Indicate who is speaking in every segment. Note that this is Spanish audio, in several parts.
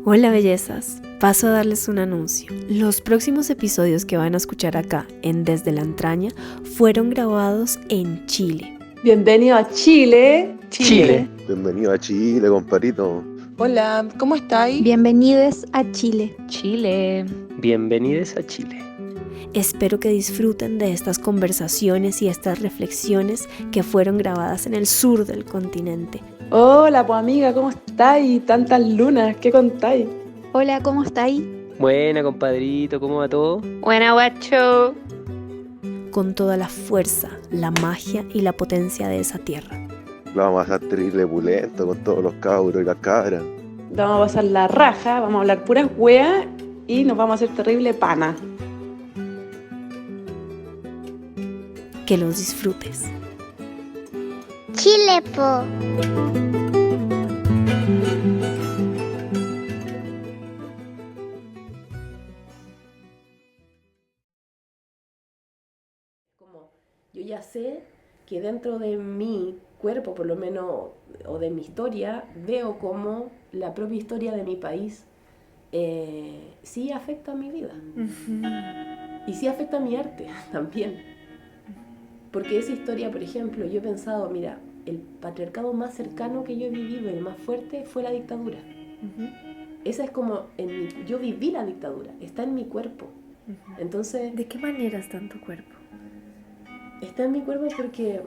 Speaker 1: Hola bellezas, paso a darles un anuncio. Los próximos episodios que van a escuchar acá en Desde la Entraña fueron grabados en Chile.
Speaker 2: Bienvenido a Chile.
Speaker 3: Bienvenido a Chile, compadrito.
Speaker 4: Hola, ¿cómo estáis?
Speaker 5: Bienvenidos a Chile.
Speaker 6: Bienvenidos a Chile.
Speaker 1: Espero que disfruten de estas conversaciones y estas reflexiones que fueron grabadas en el sur del continente.
Speaker 2: Hola, pues amiga, ¿cómo estáis? Tantas lunas, ¿qué contáis?
Speaker 5: Hola, ¿cómo estáis?
Speaker 6: Buena, compadrito, ¿cómo va todo?
Speaker 4: Buena, guacho.
Speaker 1: Con toda la fuerza, la magia y la potencia de esa tierra.
Speaker 3: Lo vamos a hacer terrible pulento con todos los cabros y las cabras.
Speaker 2: Vamos a pasar la raja, vamos a hablar puras weas y nos vamos a hacer terrible pana.
Speaker 1: Que los disfrutes.
Speaker 7: Chile, po.
Speaker 8: Como yo ya sé que dentro de mi cuerpo, por lo menos, o de mi historia, veo como la propia historia de mi país sí afecta a mi vida. Y sí afecta a mi arte también. Porque esa historia, por ejemplo, yo he pensado, mira, el patriarcado más cercano que yo he vivido, el más fuerte, fue la dictadura. Esa es como, yo viví la dictadura, está en mi cuerpo. Entonces,
Speaker 1: ¿De qué manera está en tu cuerpo?
Speaker 8: está en mi cuerpo porque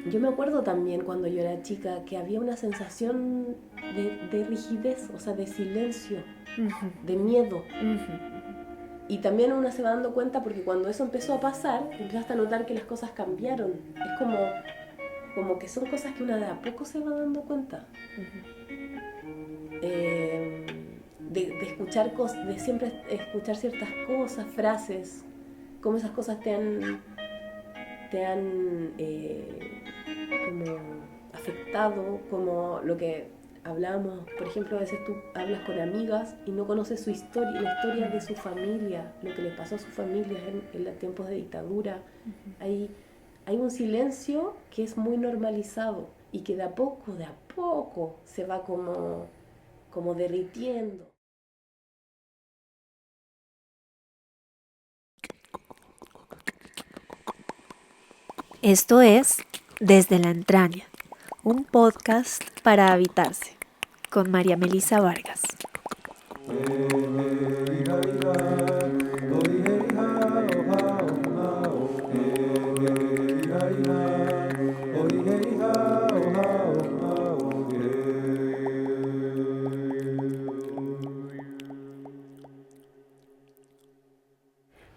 Speaker 8: yo me acuerdo también cuando yo era chica que había una sensación de rigidez, o sea, de silencio, de miedo. Y también uno se va dando cuenta porque cuando eso empezó a pasar, empezaste a notar que las cosas cambiaron. Es como que son cosas que uno de a poco se va dando cuenta. De escuchar cosas, de siempre escuchar ciertas cosas, frases, cómo esas cosas te han como afectado, como lo que hablábamos, por ejemplo, a veces tú hablas con amigas y no conoces su historia, la historia de su familia, lo que le pasó a su familia en los tiempos de dictadura. Hay un silencio que es muy normalizado y que de a poco se va como derritiendo.
Speaker 1: Esto es Desde la Entraña, un podcast para habitarse, con María Melisa Vargas.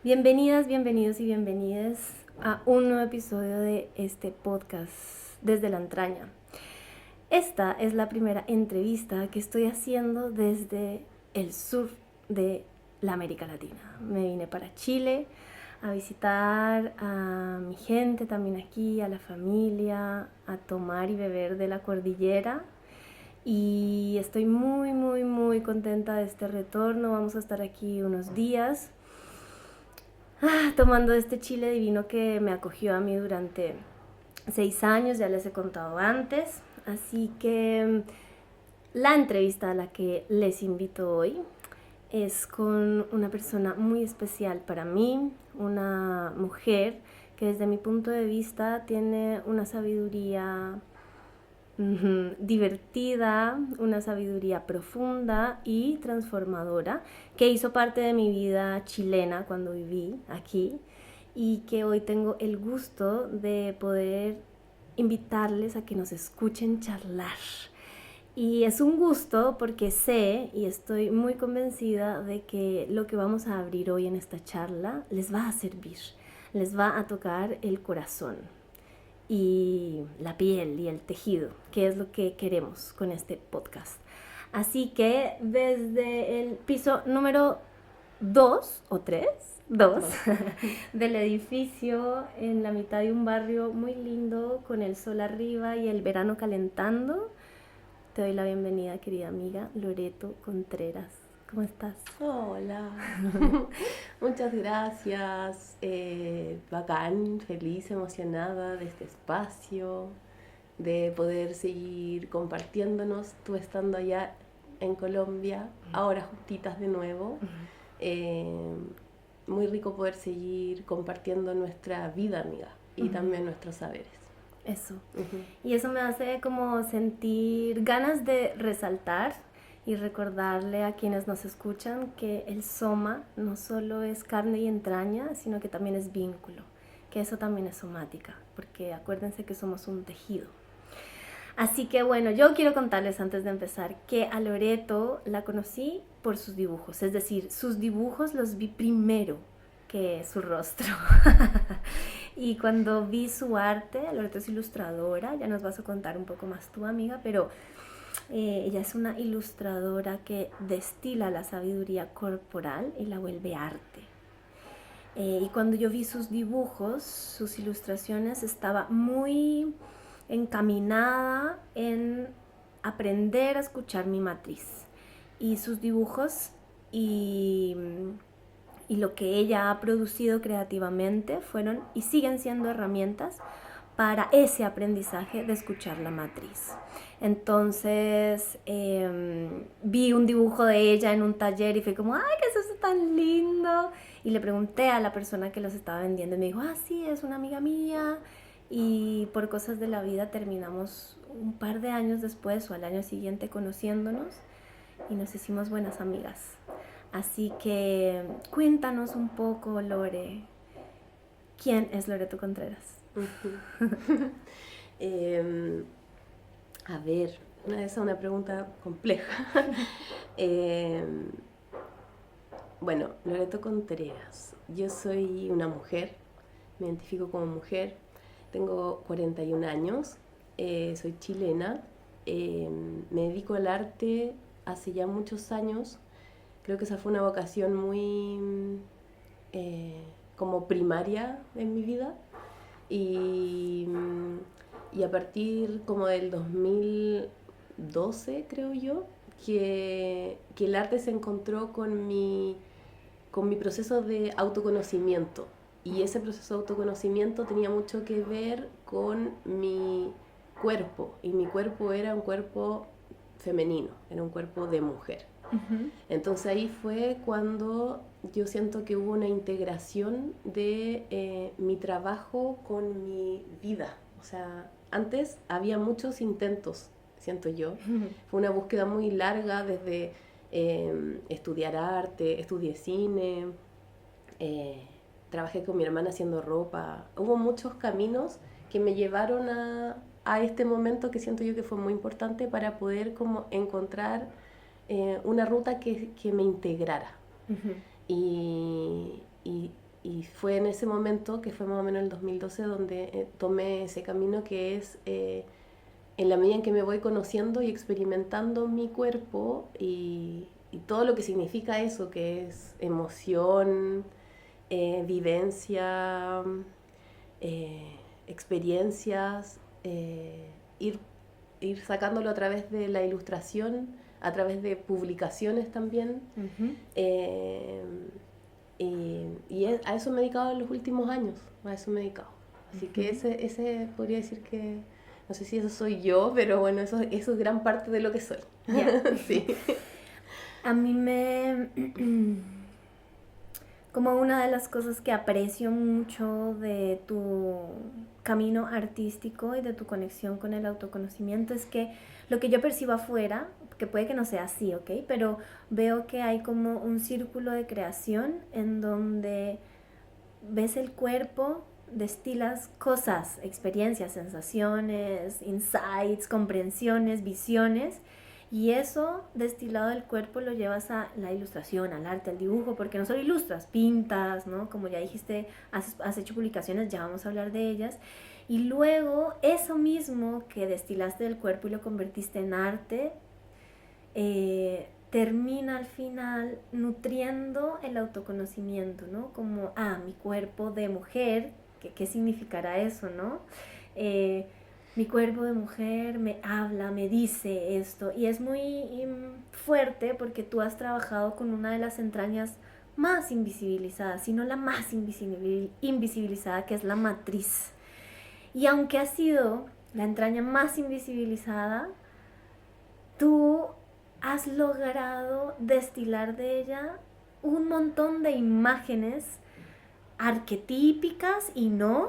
Speaker 1: Bienvenidas, bienvenidos y bienvenidas a un nuevo episodio de este podcast Desde la Entraña. Esta es la primera entrevista que estoy haciendo desde el sur de la América Latina. Me vine para Chile a visitar a mi gente también aquí, a la familia, a tomar y beber de la cordillera. Y estoy muy contenta de este retorno. Vamos a estar aquí unos días tomando este Chile divino que me acogió a mí durante 6 años, ya les he contado antes. Así que la entrevista a la que les invito hoy es con una persona muy especial para mí, una mujer que desde mi punto de vista tiene una sabiduría divertida, una sabiduría profunda y transformadora que hizo parte de mi vida chilena cuando viví aquí y que hoy tengo el gusto de poder invitarles a que nos escuchen charlar. Y es un gusto porque sé y estoy muy convencida de que lo que vamos a abrir hoy en esta charla les va a servir, les va a tocar el corazón y la piel y el tejido, que es lo que queremos con este podcast. Así que desde el piso número 2 o 3 del edificio, en la mitad de un barrio muy lindo, con el sol arriba y el verano calentando, te doy la bienvenida, querida amiga Loreto Contreras. ¿Cómo estás?
Speaker 8: Hola, muchas gracias, bacán, feliz, emocionada de este espacio, de poder seguir compartiéndonos, tú estando allá en Colombia, ahora justitas de nuevo. Muy rico poder seguir compartiendo nuestra vida, amiga, y también nuestros saberes.
Speaker 1: Eso. Y eso me hace como sentir ganas de resaltar y recordarle a quienes nos escuchan que el soma no solo es carne y entraña, sino que también es vínculo, que eso también es somática, porque acuérdense que somos un tejido. Así que bueno, yo quiero contarles antes de empezar que a Loreto la conocí por sus dibujos, es decir, sus dibujos los vi primero que su rostro. Y cuando vi su arte, Loreto es ilustradora, ya nos vas a contar un poco más tu amiga, pero ella es una ilustradora que destila la sabiduría corporal y la vuelve arte. Y cuando yo vi sus dibujos, sus ilustraciones, estaba muy encaminada en aprender a escuchar mi matriz. Y sus dibujos y lo que ella ha producido creativamente fueron y siguen siendo herramientas para ese aprendizaje de escuchar la matriz. Entonces vi un dibujo de ella en un taller y fue como, ¡ay, qué es eso tan lindo! Y le pregunté a la persona que los estaba vendiendo y me dijo, sí, es una amiga mía. Y por cosas de la vida terminamos un par de años después o al año siguiente conociéndonos y nos hicimos buenas amigas. Así que cuéntanos un poco, Lore, ¿quién es Loreto Contreras?
Speaker 8: A ver, esa es una pregunta compleja. Bueno, Loreto Contreras. Yo soy una mujer, me identifico como mujer, tengo 41 años, soy chilena, me dedico al arte hace ya muchos años. Creo que esa fue una vocación muy como primaria en mi vida y a partir como del 2012, creo yo, que el arte se encontró con mi proceso de autoconocimiento. Y ese proceso de autoconocimiento tenía mucho que ver con mi cuerpo. Y mi cuerpo era un cuerpo femenino, era un cuerpo de mujer. Entonces ahí fue cuando yo siento que hubo una integración de mi trabajo con mi vida. O sea, antes había muchos intentos, siento yo. Fue una búsqueda muy larga desde estudiar arte, estudié cine, trabajé con mi hermana haciendo ropa. Hubo muchos caminos que me llevaron a este momento que siento yo que fue muy importante para poder como encontrar una ruta que me integrara. Y fue en ese momento, que fue más o menos el 2012, donde tomé ese camino que es en la medida en que me voy conociendo y experimentando mi cuerpo y todo lo que significa eso, que es emoción, vivencia, experiencias, ir sacándolo a través de la ilustración, a través de publicaciones también. A eso me he dedicado en los últimos años, a eso me he dedicado. Así que ese podría decir que, no sé si eso soy yo, pero bueno, eso es gran parte de lo que soy.
Speaker 1: Yeah.
Speaker 8: Sí.
Speaker 1: A mí como una de las cosas que aprecio mucho de tu camino artístico y de tu conexión con el autoconocimiento es que lo que yo percibo afuera, que puede que no sea así, ¿ok? Pero veo que hay como un círculo de creación en donde ves el cuerpo, destilas cosas, experiencias, sensaciones, insights, comprensiones, visiones, y eso destilado del cuerpo lo llevas a la ilustración, al arte, al dibujo, porque no solo ilustras, pintas, ¿no? Como ya dijiste, has hecho publicaciones, ya vamos a hablar de ellas. Y luego eso mismo que destilaste del cuerpo y lo convertiste en arte, termina al final nutriendo el autoconocimiento, ¿no? Como, mi cuerpo de mujer, ¿qué significará eso, no? Mi cuerpo de mujer me habla, me dice esto, y es muy fuerte porque tú has trabajado con una de las entrañas más invisibilizadas, si no la más invisibilizada, que es la matriz. Y aunque ha sido la entraña más invisibilizada, tú has logrado destilar de ella un montón de imágenes arquetípicas y no,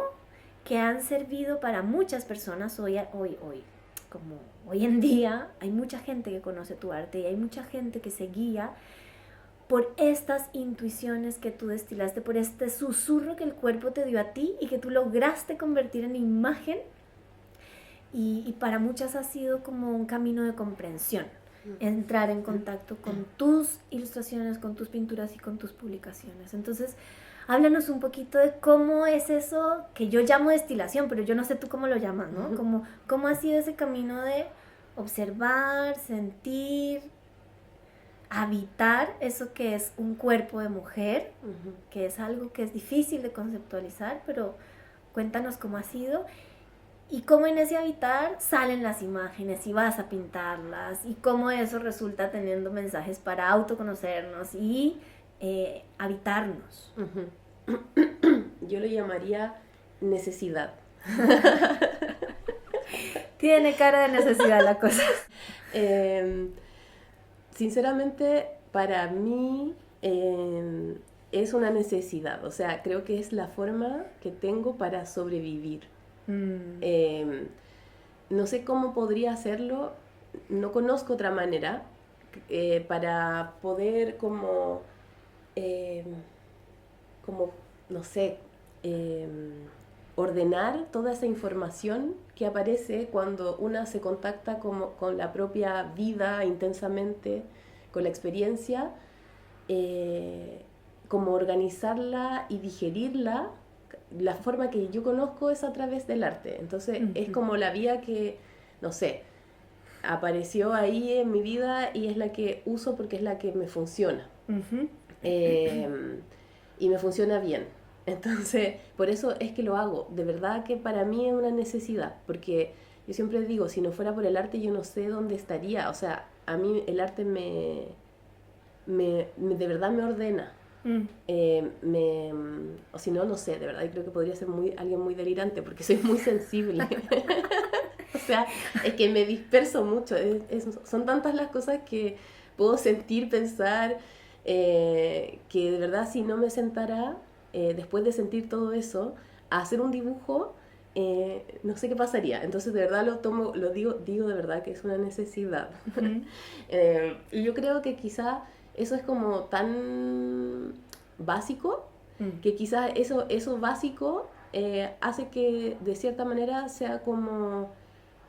Speaker 1: que han servido para muchas personas hoy, como hoy en día hay mucha gente que conoce tu arte y hay mucha gente que se guía por estas intuiciones que tú destilaste, por este susurro que el cuerpo te dio a ti y que tú lograste convertir en imagen, y para muchas ha sido como un camino de comprensión, entrar en contacto con tus ilustraciones, con tus pinturas y con tus publicaciones. Entonces, háblanos un poquito de cómo es eso que yo llamo destilación, pero yo no sé tú cómo lo llamas, ¿no? ¿Cómo ha sido ese camino de observar, sentir, habitar eso que es un cuerpo de mujer, que es algo que es difícil de conceptualizar, pero cuéntanos cómo ha sido y cómo en ese habitar salen las imágenes y vas a pintarlas y cómo eso resulta teniendo mensajes para autoconocernos y habitarnos.
Speaker 8: Yo lo llamaría necesidad.
Speaker 1: Tiene cara de necesidad la cosa.
Speaker 8: Sinceramente, para mí es una necesidad. O sea, creo que es la forma que tengo para sobrevivir. No sé cómo podría hacerlo, no conozco otra manera para poder como no sé, ordenar toda esa información que aparece cuando una se contacta con la propia vida intensamente, con la experiencia, como organizarla y digerirla. La forma que yo conozco es a través del arte. Entonces es como la vía que, no sé, apareció ahí en mi vida y es la que uso porque es la que me funciona. Y me funciona bien. Entonces, por eso es que lo hago. De verdad que para mí es una necesidad, porque yo siempre digo, si no fuera por el arte yo no sé dónde estaría. O sea, a mí el arte de verdad me ordena. O si no, no sé, de verdad creo que podría ser alguien muy delirante, porque soy muy sensible. O sea, es que me disperso mucho. Son tantas las cosas que puedo sentir, pensar, que de verdad si no me sentara después de sentir todo eso a hacer un dibujo, no sé qué pasaría. Entonces de verdad lo digo de verdad que es una necesidad. Y yo creo que quizá eso es como tan básico que quizás eso básico hace que de cierta manera sea como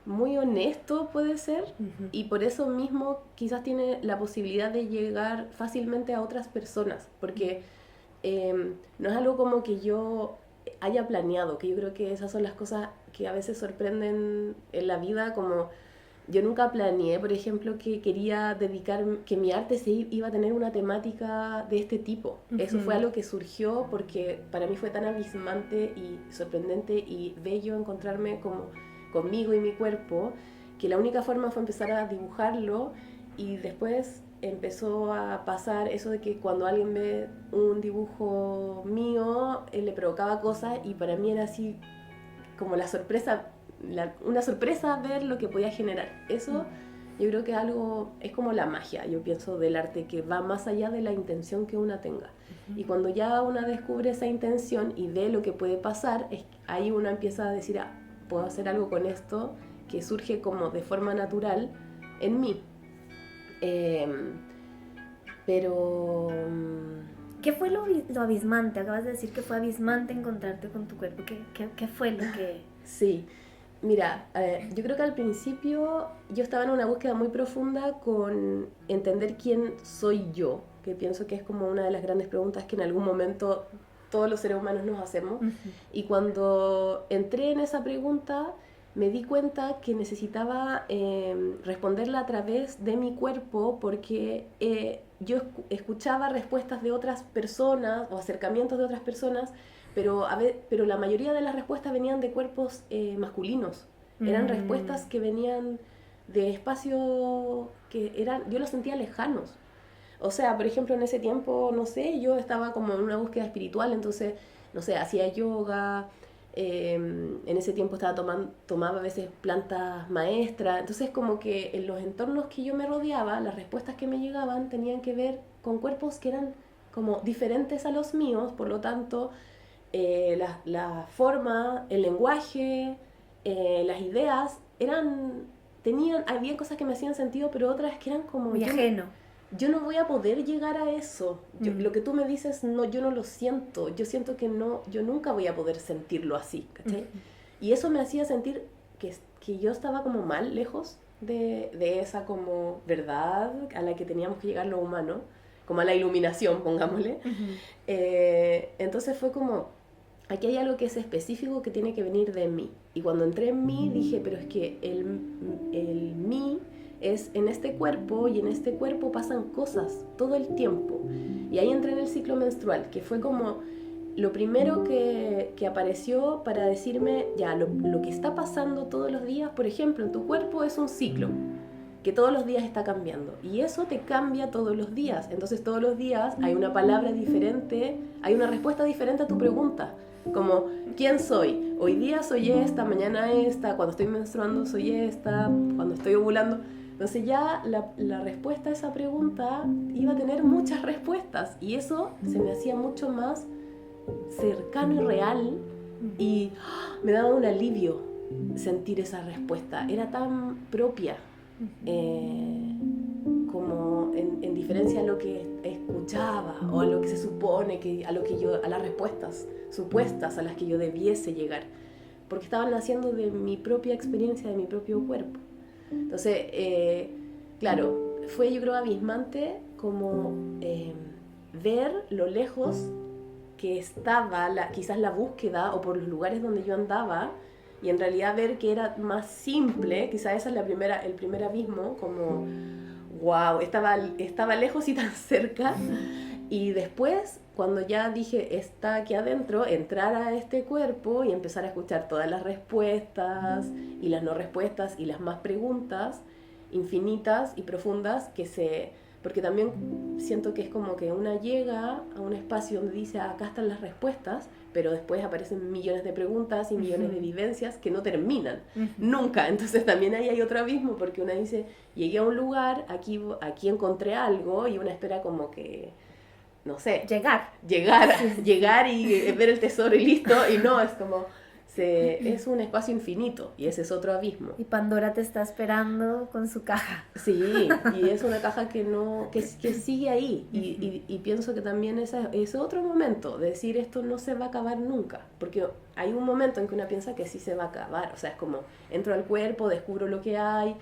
Speaker 8: muy honesto, puede ser, y por eso mismo quizás tiene la posibilidad de llegar fácilmente a otras personas, porque no es algo como que yo haya planeado, que yo creo que esas son las cosas que a veces sorprenden en la vida, como yo nunca planeé, por ejemplo, que quería que mi arte iba a tener una temática de este tipo. Eso fue algo que surgió porque para mí fue tan abismante y sorprendente y bello encontrarme como conmigo y mi cuerpo, que la única forma fue empezar a dibujarlo, y después empezó a pasar eso de que cuando alguien ve un dibujo mío, le provocaba cosas, y para mí era así como la sorpresa, una sorpresa ver lo que podía generar. Eso yo creo que es como la magia, yo pienso, del arte, que va más allá de la intención que una tenga. Y cuando ya una descubre esa intención y ve lo que puede pasar, ahí uno empieza a decir, puedo hacer algo con esto que surge como de forma natural en mí. Pero...
Speaker 1: ¿Qué fue lo abismante? Acabas de decir que fue abismante encontrarte con tu cuerpo. ¿Qué fue lo que...?
Speaker 8: Sí, mira, yo creo que al principio yo estaba en una búsqueda muy profunda con entender quién soy yo, que pienso que es como una de las grandes preguntas que en algún momento todos los seres humanos nos hacemos. Y cuando entré en esa pregunta, me di cuenta que necesitaba responderla a través de mi cuerpo, porque yo escuchaba respuestas de otras personas o acercamientos de otras personas, pero la mayoría de las respuestas venían de cuerpos masculinos. Eran respuestas que venían de espacios que yo los sentía lejanos. O sea, por ejemplo, en ese tiempo, no sé, yo estaba como en una búsqueda espiritual, entonces, no sé, hacía yoga, En ese tiempo tomaba a veces plantas maestras. Entonces como que en los entornos que yo me rodeaba, las respuestas que me llegaban tenían que ver con cuerpos que eran como diferentes a los míos. Por lo tanto, la forma, el lenguaje, las ideas había cosas que me hacían sentido, pero otras que eran como...
Speaker 1: Muy ajeno.
Speaker 8: Yo no voy a poder llegar a eso. Lo que tú me dices, no, yo no lo siento. Yo siento que no, yo nunca voy a poder sentirlo así, ¿cachai? Y eso me hacía sentir que yo estaba como mal, lejos de esa como verdad a la que teníamos que llegar los humanos, como a la iluminación, pongámosle. Entonces fue como, aquí hay algo que es específico que tiene que venir de mí. Y cuando entré en mí dije, pero es que el mí es en este cuerpo, y en este cuerpo pasan cosas todo el tiempo. Y ahí entré en el ciclo menstrual, que fue como lo primero que apareció para decirme, ya, lo que está pasando todos los días, por ejemplo, en tu cuerpo es un ciclo que todos los días está cambiando, y eso te cambia todos los días. Entonces todos los días hay una palabra diferente, hay una respuesta diferente a tu pregunta, como ¿quién soy? Hoy día soy esta, mañana esta, cuando estoy menstruando soy esta, cuando estoy ovulando. Entonces ya la respuesta a esa pregunta iba a tener muchas respuestas, y eso se me hacía mucho más cercano y real, y me daba un alivio sentir esa respuesta. Era tan propia, como en diferencia a lo que escuchaba o a lo que se supone que a las respuestas supuestas a las que yo debiese llegar, porque estaban naciendo de mi propia experiencia, de mi propio cuerpo. Entonces, claro, fue, yo creo, abismante como ver lo lejos que estaba quizás la búsqueda, o por los lugares donde yo andaba, y en realidad ver que era más simple. Quizás esa es el primer abismo, como wow, estaba lejos y tan cerca. Y después, cuando ya dije, está aquí adentro, entrar a este cuerpo y empezar a escuchar todas las respuestas y las no respuestas y las más preguntas infinitas y profundas porque también siento que es como que una llega a un espacio donde dice, acá están las respuestas, pero después aparecen millones de preguntas y millones de vivencias que no terminan nunca. Entonces también ahí hay otro abismo, porque una dice, llegué a un lugar, aquí encontré algo, y una espera como que, no sé, llegar y ver el tesoro y listo, y no, es como es un espacio infinito, y ese es otro abismo.
Speaker 1: Y Pandora te está esperando con su caja.
Speaker 8: Sí, y es una caja que sigue ahí, y pienso que también es otro momento de decir, esto no se va a acabar nunca, porque hay un momento en que uno piensa que sí se va a acabar. O sea, es como, entro al cuerpo, descubro lo que hay,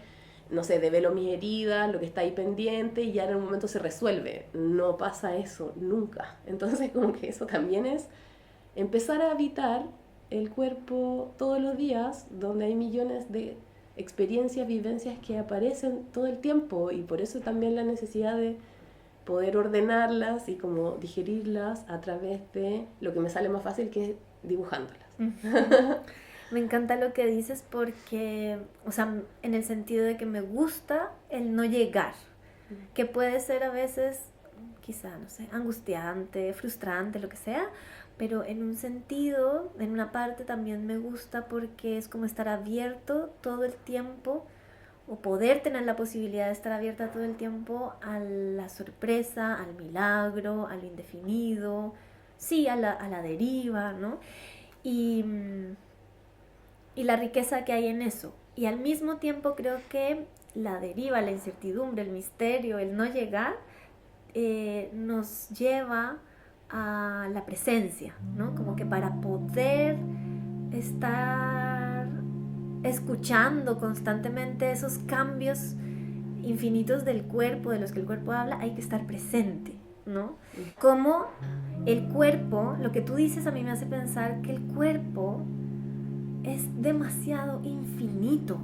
Speaker 8: no sé, develo mis heridas, lo que está ahí pendiente, y ya en un momento se resuelve. No pasa eso nunca. Entonces como que eso también es empezar a habitar el cuerpo todos los días, donde hay millones de experiencias, vivencias que aparecen todo el tiempo, y por eso también la necesidad de poder ordenarlas y como digerirlas a través de lo que me sale más fácil, que es dibujándolas.
Speaker 1: Me encanta lo que dices, porque, o sea, en el sentido de que me gusta el no llegar, que puede ser a veces, quizá, no sé, angustiante, frustrante, lo que sea, pero en un sentido, en una parte también me gusta, porque es como estar abierto todo el tiempo, o poder tener la posibilidad de estar abierta todo el tiempo a la sorpresa, al milagro, a lo indefinido, sí, a la deriva, ¿no? Y la riqueza que hay en eso. Y al mismo tiempo creo que la deriva, la incertidumbre, el misterio, el no llegar, nos lleva a la presencia, ¿no? Como que para poder estar escuchando constantemente esos cambios infinitos del cuerpo, de los que el cuerpo habla, hay que estar presente, ¿no? Como el cuerpo, lo que tú dices a mí me hace pensar que el cuerpo es demasiado infinito.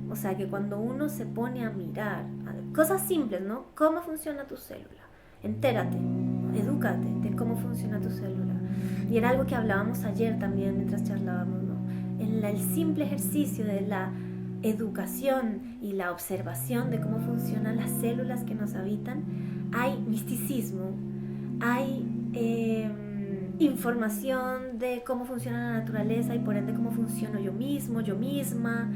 Speaker 1: O sea, que cuando uno se pone a mirar cosas simples, ¿no? ¿Cómo funciona tu célula? Entérate, edúcate de cómo funciona tu célula. Y era algo que hablábamos ayer también mientras charlábamos, ¿no? En el simple ejercicio de la educación y la observación de cómo funcionan las células que nos habitan, hay misticismo, hay información de cómo funciona la naturaleza y por ende cómo funciono yo mismo, yo misma.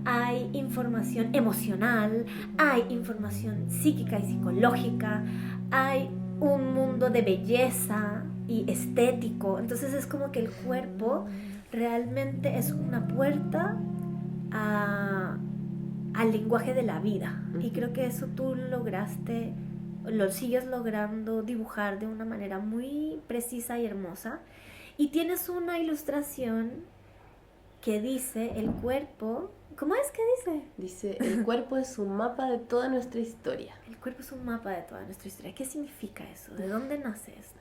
Speaker 1: Hay información emocional, hay información psíquica y psicológica, hay un mundo de belleza y estético. Entonces es como que el cuerpo realmente es una puerta al lenguaje de la vida. Y creo que eso tú lo sigues logrando dibujar de una manera muy precisa y hermosa. Y tienes una ilustración que dice el cuerpo. ¿Cómo es que dice?
Speaker 8: Dice, el cuerpo es un mapa de toda nuestra historia.
Speaker 1: El cuerpo es un mapa de toda nuestra historia. ¿Qué significa eso? ¿De dónde nace esto?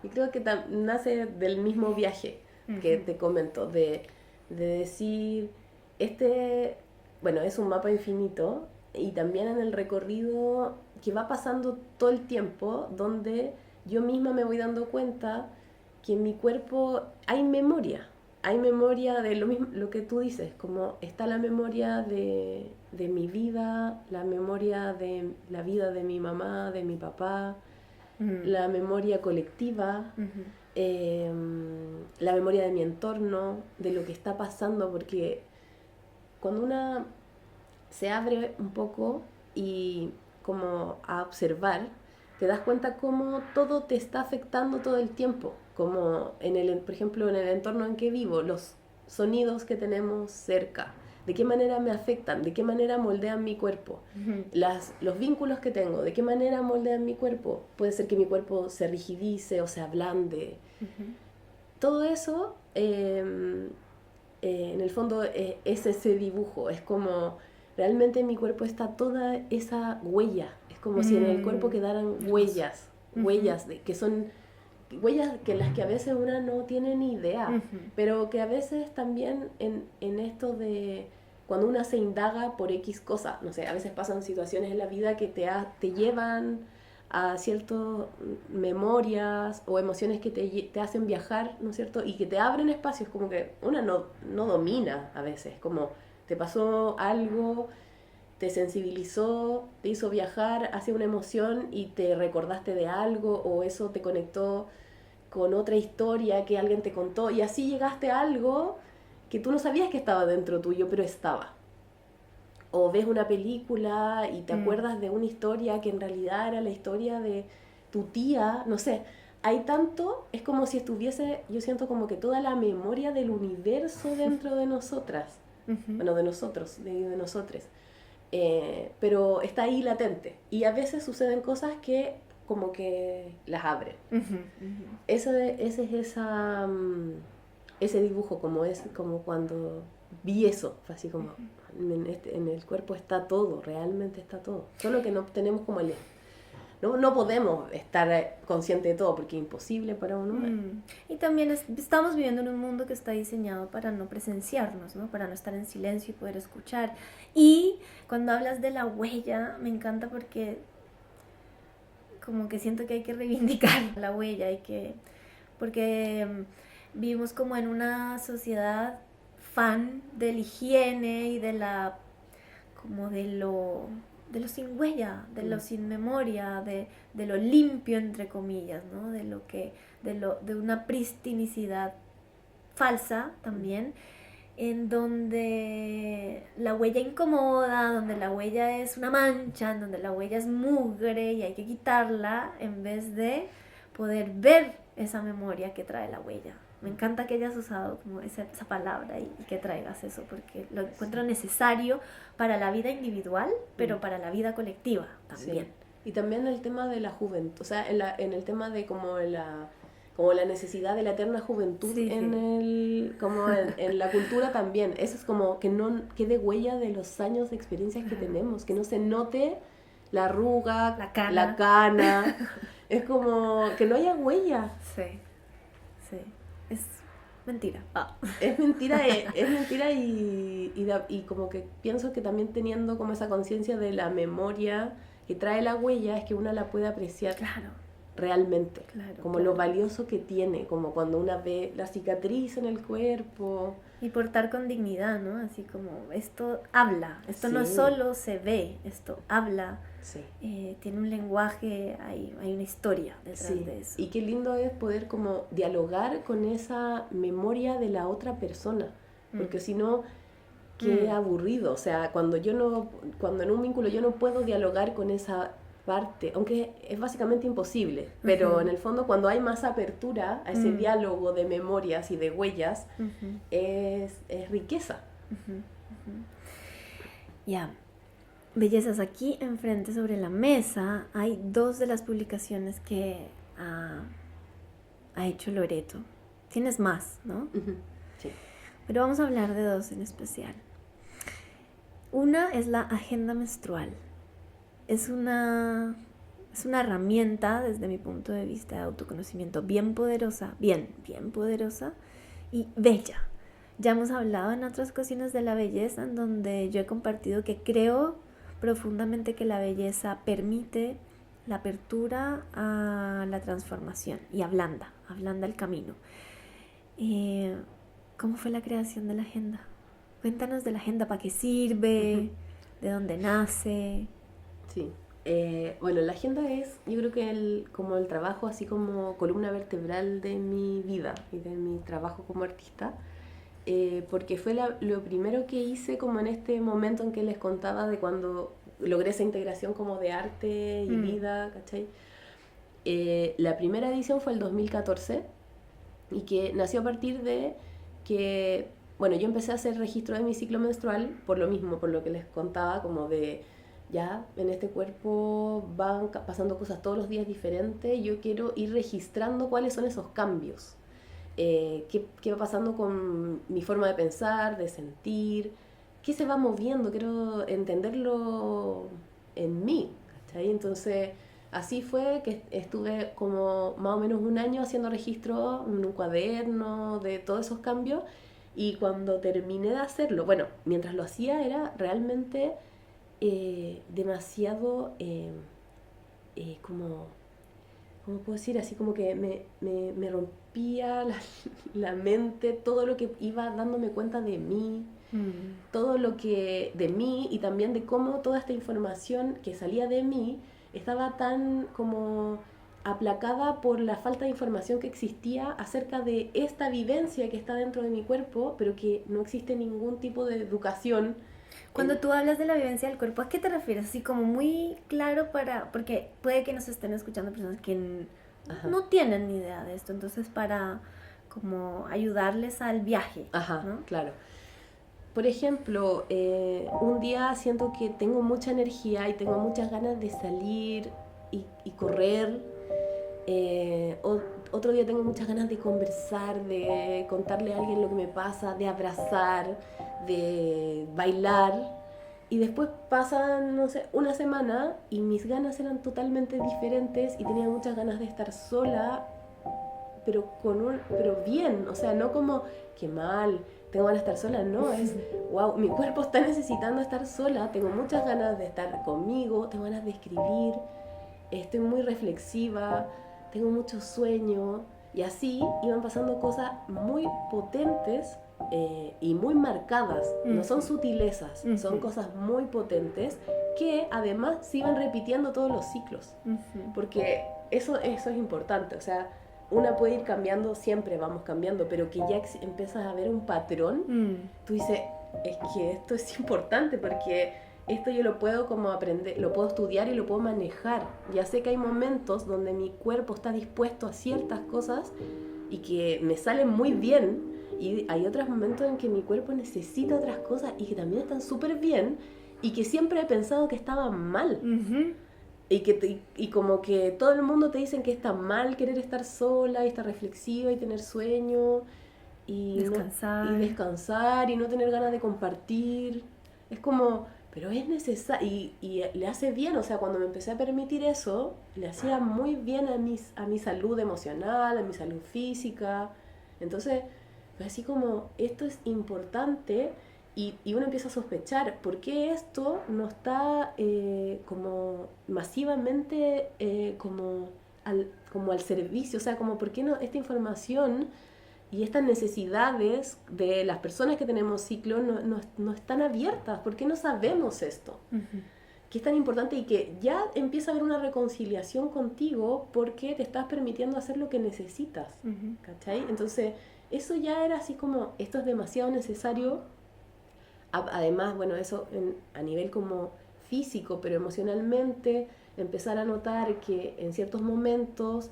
Speaker 8: Y creo que nace del mismo viaje que te comento, de decir, bueno, es un mapa infinito, y también en el recorrido que va pasando todo el tiempo, donde yo misma me voy dando cuenta que en mi cuerpo hay memoria de lo mismo, lo que tú dices, como está la memoria de mi vida, la memoria de la vida de mi mamá, de mi papá, la memoria colectiva, la memoria de mi entorno, de lo que está pasando, porque cuando una se abre un poco y como a observar, te das cuenta cómo todo te está afectando todo el tiempo, como por ejemplo en el entorno en que vivo, los sonidos que tenemos cerca, de qué manera me afectan, de qué manera moldean mi cuerpo, los vínculos que tengo, de qué manera moldean mi cuerpo. Puede ser que mi cuerpo se rigidice o se ablande. Todo eso, en el fondo, es ese dibujo. Es como, realmente en mi cuerpo está toda esa huella. Es como si en el cuerpo quedaran huellas, que son huellas que las que a veces una no tiene ni idea, pero que a veces también en esto de cuando una se indaga por X cosa, no sé, a veces pasan situaciones en la vida que te llevan a ciertas memorias o emociones que te hacen viajar, ¿no es cierto? Y que te abren espacios, como que una no domina a veces, como te pasó algo, te sensibilizó, te hizo viajar hacia una emoción y te recordaste de algo, o eso te conectó con otra historia que alguien te contó, y así llegaste a algo que tú no sabías que estaba dentro tuyo, pero estaba. O ves una película y te acuerdas de una historia que en realidad era la historia de tu tía, no sé. Hay tanto, es como si estuviese, yo siento como que toda la memoria del universo dentro de nosotras, bueno, de nosotros, de nosotres. Pero está ahí latente, y a veces suceden cosas que como que las abren. Ese dibujo, como cuando vi eso, fue así como en el cuerpo está todo, realmente está todo, solo que no tenemos como no podemos estar conscientes de todo porque es imposible para un humano.
Speaker 1: Y también estamos viviendo en un mundo que está diseñado para no presenciarnos, ¿no? Para no estar en silencio y poder escuchar. Y cuando hablas de la huella, me encanta porque como que siento que hay que reivindicar la huella, porque vivimos como en una sociedad fan de la higiene y de lo sin huella, de lo sin memoria, de lo limpio, entre comillas, ¿no? De una pristinicidad falsa también, en donde la huella incomoda, donde la huella es una mancha, en donde la huella es mugre y hay que quitarla en vez de poder ver esa memoria que trae la huella. Me encanta que hayas usado como esa palabra y que traigas eso, porque lo encuentro necesario para la vida individual, pero para la vida colectiva también.
Speaker 8: Sí. Y también el tema de la juventud, o sea, en el tema de como la necesidad de la eterna juventud, en la cultura también. Eso es como que no quede huella de los años de experiencias que tenemos, que no se note la arruga, la cana. Es como que no haya huella.
Speaker 1: Sí. Es mentira.
Speaker 8: Es mentira, y como que pienso que también teniendo como esa conciencia de la memoria que trae la huella, es que una la puede apreciar.
Speaker 1: Claro.
Speaker 8: realmente,
Speaker 1: Claro,
Speaker 8: como
Speaker 1: claro.
Speaker 8: lo valioso que tiene, como cuando una ve la cicatriz en el cuerpo.
Speaker 1: Y portar con dignidad, ¿no? Así como esto habla, esto no
Speaker 8: Sí.
Speaker 1: solo se ve, esto habla,
Speaker 8: Sí.
Speaker 1: tiene un lenguaje, hay una historia detrás
Speaker 8: Sí,
Speaker 1: de eso.
Speaker 8: y qué lindo es poder como dialogar con esa memoria de la otra persona, porque si no, qué aburrido, o sea, cuando en un vínculo yo no puedo dialogar con esa parte, aunque es básicamente imposible, pero en el fondo cuando hay más apertura a ese diálogo de memorias y de huellas, es riqueza.
Speaker 1: Ya. Bellezas, aquí enfrente sobre la mesa hay 2 de las publicaciones que ha hecho Loreto. Tienes más, ¿no?
Speaker 8: Sí.
Speaker 1: Pero vamos a hablar de 2 en especial. Una es la agenda menstrual. Es una herramienta, desde mi punto de vista, de autoconocimiento bien poderosa, bien poderosa y bella. Ya hemos hablado en otras ocasiones de la belleza, en donde yo he compartido que creo profundamente que la belleza permite la apertura a la transformación y ablanda el camino. ¿Cómo fue la creación de la agenda? Cuéntanos de la agenda, ¿para qué sirve? ¿De dónde nace?
Speaker 8: Sí. Bueno, la agenda es, yo creo que como el trabajo, así como columna vertebral de mi vida y de mi trabajo como artista, porque fue lo primero que hice como en este momento en que les contaba de cuando logré esa integración como de arte y vida, ¿cachai? La primera edición fue el 2014 y que nació a partir de que, bueno, yo empecé a hacer registro de mi ciclo menstrual por lo mismo, por lo que les contaba, como de ya en este cuerpo van pasando cosas todos los días diferentes, yo quiero ir registrando cuáles son esos cambios, qué va pasando con mi forma de pensar, de sentir, qué se va moviendo, quiero entenderlo en mí, ¿cachai? Entonces así fue que estuve como más o menos un año haciendo registro en un cuaderno de todos esos cambios, y cuando terminé de hacerlo, bueno, mientras lo hacía era realmente demasiado como, ¿cómo puedo decir? Así como que me rompía la mente, todo lo que iba dándome cuenta de mí, todo lo que de mí, y también de cómo toda esta información que salía de mí estaba tan como aplacada por la falta de información que existía acerca de esta vivencia que está dentro de mi cuerpo, pero que no existe ningún tipo de educación.
Speaker 1: Cuando tú hablas de la vivencia del cuerpo, ¿a qué te refieres? Así como muy claro porque puede que nos estén escuchando personas que no tienen ni idea de esto, entonces para como ayudarles al viaje,
Speaker 8: Ajá,
Speaker 1: ¿no?
Speaker 8: claro. Por ejemplo, un día siento que tengo mucha energía y tengo muchas ganas de salir y correr. Otro día tengo muchas ganas de conversar, de contarle a alguien lo que me pasa, de abrazar, de bailar. Y después pasa, no sé, una semana y mis ganas eran totalmente diferentes y tenía muchas ganas de estar sola, pero bien, o sea, no como que mal, tengo ganas de estar sola, no, es wow, mi cuerpo está necesitando estar sola, tengo muchas ganas de estar conmigo, tengo ganas de escribir, estoy muy reflexiva, tengo mucho sueño, y así iban pasando cosas muy potentes y muy marcadas, no son sutilezas, son cosas muy potentes que además se iban repitiendo todos los ciclos, porque eso es importante, o sea, una puede ir cambiando, siempre vamos cambiando, pero que ya empiezas a ver un patrón, tú dices, es que esto es importante porque esto yo lo puedo como aprender, lo puedo estudiar y lo puedo manejar. Ya sé que hay momentos donde mi cuerpo está dispuesto a ciertas cosas y que me salen muy bien, y hay otros momentos en que mi cuerpo necesita otras cosas y que también están súper bien y que siempre he pensado que estaban mal. Y como que todo el mundo te dicen que está mal querer estar sola y estar reflexiva y tener sueño y descansar y no tener ganas de compartir. Es como, pero es necesario y le hace bien, o sea, cuando me empecé a permitir eso, le hacía muy bien a mi salud emocional, a mi salud física. Entonces, fue así como, esto es importante. Y uno empieza a sospechar, ¿por qué esto no está como masivamente como como al servicio, o sea, como por qué no esta información y estas necesidades de las personas que tenemos ciclo no están abiertas, ¿por qué no sabemos esto? Que es tan importante y que ya empieza a haber una reconciliación contigo porque te estás permitiendo hacer lo que necesitas, ¿cachai? Entonces, eso ya era así como, esto es demasiado necesario. Además, bueno, eso a nivel como físico, pero emocionalmente, empezar a notar que en ciertos momentos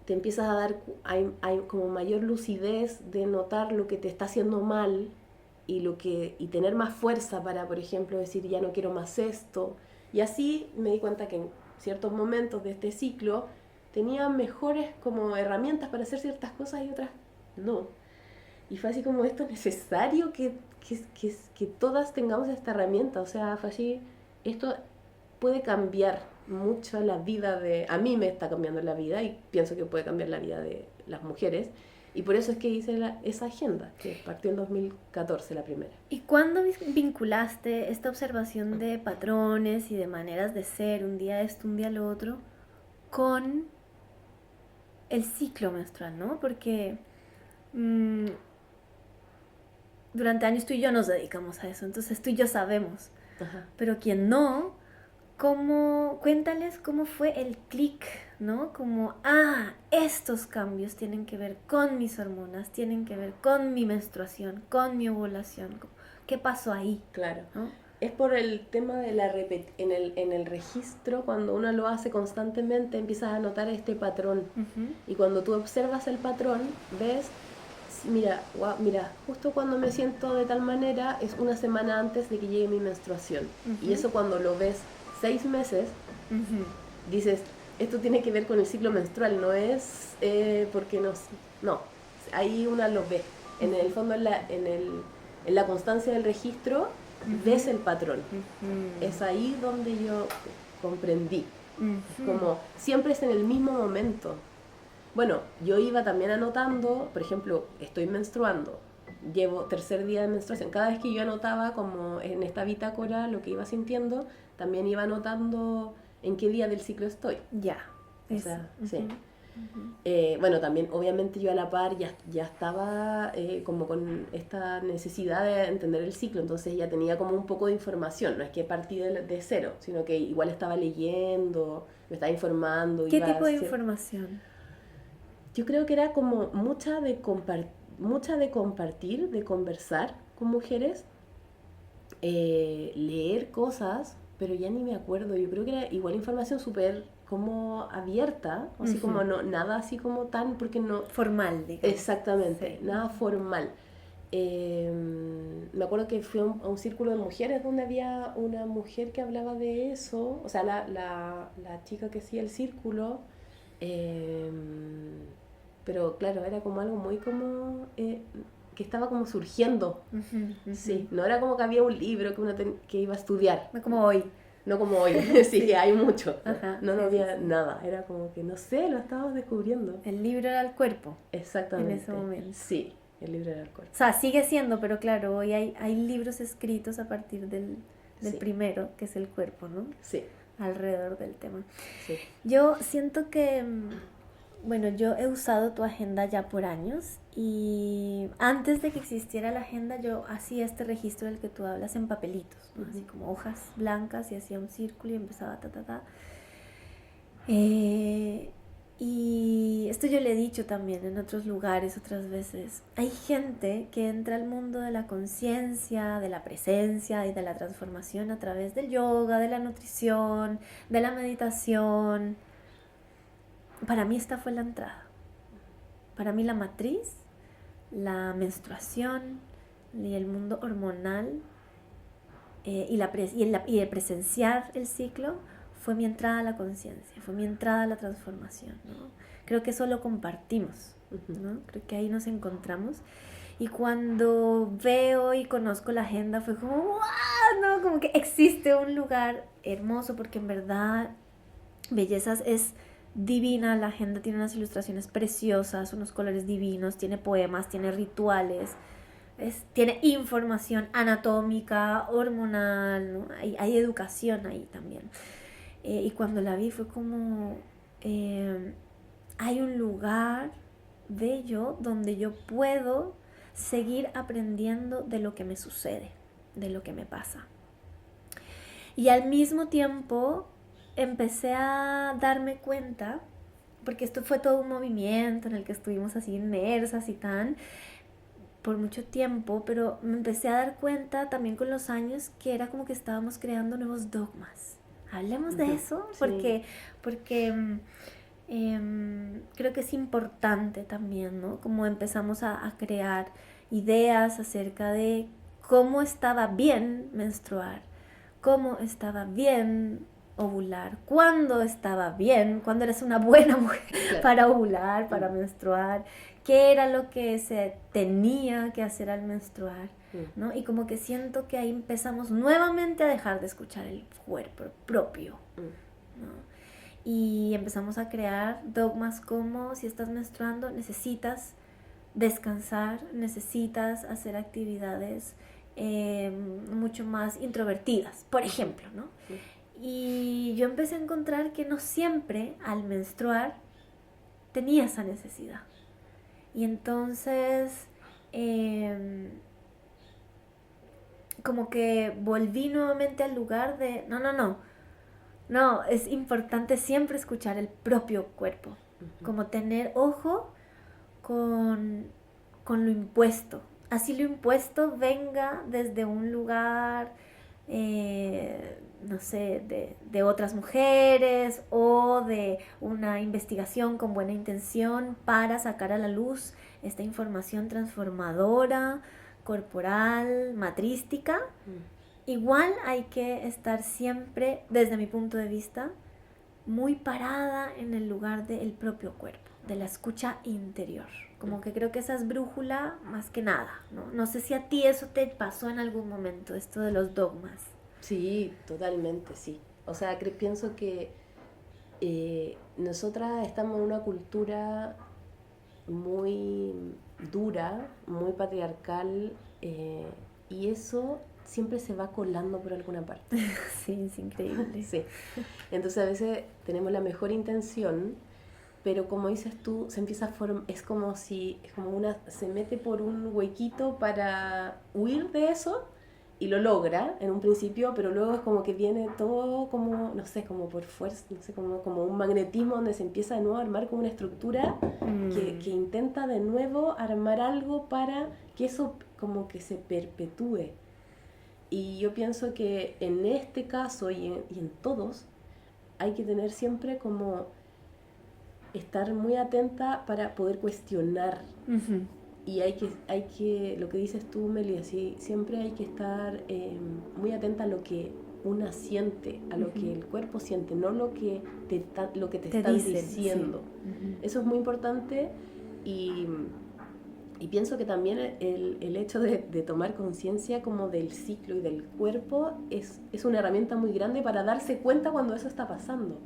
Speaker 8: te empiezas a dar, hay como mayor lucidez de notar lo que te está haciendo mal y tener más fuerza para, por ejemplo, decir ya no quiero más esto. Y así me di cuenta que en ciertos momentos de este ciclo tenía mejores como herramientas para hacer ciertas cosas y otras no. Y fue así como esto es necesario que todas tengamos esta herramienta. O sea, fue así, esto puede cambiar mucho la vida a mí me está cambiando la vida y pienso que puede cambiar la vida de las mujeres. Y por eso es que hice esa agenda, que partió en 2014 la primera.
Speaker 1: ¿Y cuándo vinculaste esta observación de patrones y de maneras de ser, un día esto, un día lo otro, con el ciclo menstrual, ¿no? Porque durante años tú y yo nos dedicamos a eso, entonces tú y yo sabemos.
Speaker 8: Ajá.
Speaker 1: Pero quien no, cuéntales cómo fue el clic, ¿no? Como, estos cambios tienen que ver con mis hormonas, tienen que ver con mi menstruación, con mi ovulación. ¿Qué pasó ahí?
Speaker 8: Claro.
Speaker 1: ¿No?
Speaker 8: Es por el tema de en el registro, cuando uno lo hace constantemente, empiezas a notar este patrón. Y cuando tú observas el patrón, ves, mira, justo cuando me siento de tal manera, es una semana antes de que llegue mi menstruación. Y eso cuando lo ves 6 meses, dices, esto tiene que ver con el ciclo menstrual, no es porque no, ahí una lo ve. En el fondo, en la constancia del registro, ves el patrón. Es ahí donde yo comprendí. Como siempre es en el mismo momento. Bueno, yo iba también anotando, por ejemplo, estoy menstruando, llevo 3er día de menstruación. Cada vez que yo anotaba como en esta bitácora lo que iba sintiendo, también iba anotando en qué día del ciclo estoy.
Speaker 1: Ya.
Speaker 8: O sea, sí. Bueno, también obviamente yo a la par ya estaba como con esta necesidad de entender el ciclo, entonces ya tenía como un poco de información, no es que partí de cero, sino que igual estaba leyendo, me estaba informando.
Speaker 1: ¿Qué tipo de información?
Speaker 8: Yo creo que era como mucha de compartir, de conversar con mujeres, leer cosas, pero ya ni me acuerdo. Yo creo que era igual información súper como abierta, así como no, nada así como tan, porque no...
Speaker 1: Formal, digamos.
Speaker 8: Exactamente,
Speaker 1: sí.
Speaker 8: Nada formal. Me acuerdo que fui a un círculo de mujeres donde había una mujer que hablaba de eso, o sea, la chica que hacía el círculo, pero claro, era como algo muy como... que estaba como surgiendo. Sí, no era como que había un libro que uno que iba a estudiar.
Speaker 1: No como hoy.
Speaker 8: No como hoy, sí, que hay mucho.
Speaker 1: Ajá,
Speaker 8: no había nada, era como que, no sé, lo estábamos descubriendo.
Speaker 1: El libro era el cuerpo.
Speaker 8: Exactamente.
Speaker 1: En ese momento.
Speaker 8: Sí, el libro era el cuerpo.
Speaker 1: O sea, sigue siendo, pero claro, hoy hay libros escritos a partir del
Speaker 8: Sí.
Speaker 1: primero, que es el cuerpo, ¿no?
Speaker 8: Sí,
Speaker 1: Alrededor del tema.
Speaker 8: sí.
Speaker 1: Yo siento que, bueno, yo he usado tu agenda ya por años y antes de que existiera la agenda yo hacía este registro del que tú hablas en papelitos, ¿no? Así como hojas blancas y hacía un círculo y empezaba y esto yo le he dicho también en otros lugares otras veces. Hay gente que entra al mundo de la conciencia, de la presencia y de la transformación a través del yoga, de la nutrición, de la meditación. Para mí esta fue la entrada. Para mí la matriz, la menstruación y el mundo hormonal y el presenciar el ciclo fue mi entrada a la conciencia, fue mi entrada a la transformación, ¿no? Creo que eso lo compartimos, ¿no? Creo que ahí nos encontramos. Y cuando veo y conozco la agenda fue como ¡wow! ¿No? Como que existe un lugar hermoso porque en verdad Bellezas es divina. La agenda tiene unas ilustraciones preciosas, unos colores divinos, tiene poemas, tiene rituales, tiene información anatómica, hormonal, ¿no? Hay educación ahí también. Y cuando la vi fue como hay un lugar bello donde yo puedo seguir aprendiendo de lo que me sucede, de lo que me pasa. Y al mismo tiempo empecé a darme cuenta, porque esto fue todo un movimiento en el que estuvimos así inmersas y tan por mucho tiempo, pero me empecé a dar cuenta también con los años que era como que estábamos creando nuevos dogmas. Hablemos de eso,
Speaker 8: Sí.
Speaker 1: porque creo que es importante también, ¿no? Como empezamos a crear ideas acerca de cómo estaba bien menstruar, cómo estaba bien ovular, cuándo estaba bien, cuándo eres una buena mujer para ovular, para menstruar, qué era lo que se tenía que hacer al menstruar, ¿no? Y como que siento que ahí empezamos nuevamente a dejar de escuchar el cuerpo propio, ¿no? Y empezamos a crear dogmas como si estás menstruando necesitas descansar, necesitas hacer actividades mucho más introvertidas, por ejemplo, ¿no? Y yo empecé a encontrar que no siempre al menstruar tenía esa necesidad. Y entonces como que volví nuevamente al lugar de no, es importante siempre escuchar el propio cuerpo, como tener ojo con lo impuesto. Así lo impuesto venga desde un lugar, no sé, de otras mujeres o de una investigación con buena intención para sacar a la luz esta información transformadora, corporal, matrística. Igual hay que estar siempre, desde mi punto de vista, muy parada en el lugar del propio cuerpo, de la escucha interior. Como que creo que esa es brújula más que nada, ¿no? No sé si a ti eso te pasó en algún momento, esto de los dogmas.
Speaker 8: Sí, totalmente, sí. O sea, pienso que nosotras estamos en una cultura muy dura, muy patriarcal, y eso siempre se va colando por alguna parte.
Speaker 1: Sí, es increíble.
Speaker 8: Sí. Entonces a veces tenemos la mejor intención, pero como dices tú, se empieza a formar, es como una se mete por un huequito para huir de eso y lo logra en un principio, pero luego es como que viene todo como, no sé, como por fuerza, no sé, como un magnetismo donde se empieza de nuevo a armar como una estructura que intenta de nuevo armar algo para que eso como que se perpetúe. Y yo pienso que en este caso y en todos hay que tener siempre como estar muy atenta para poder cuestionar. Y hay que, lo que dices tú, Meli, así, siempre hay que estar muy atenta a lo que una siente, a lo que el cuerpo siente, no lo que te están
Speaker 1: dicen,
Speaker 8: diciendo.
Speaker 1: Sí.
Speaker 8: Eso es muy importante y pienso que también el hecho de tomar conciencia como del ciclo y del cuerpo es una herramienta muy grande para darse cuenta cuando eso está pasando.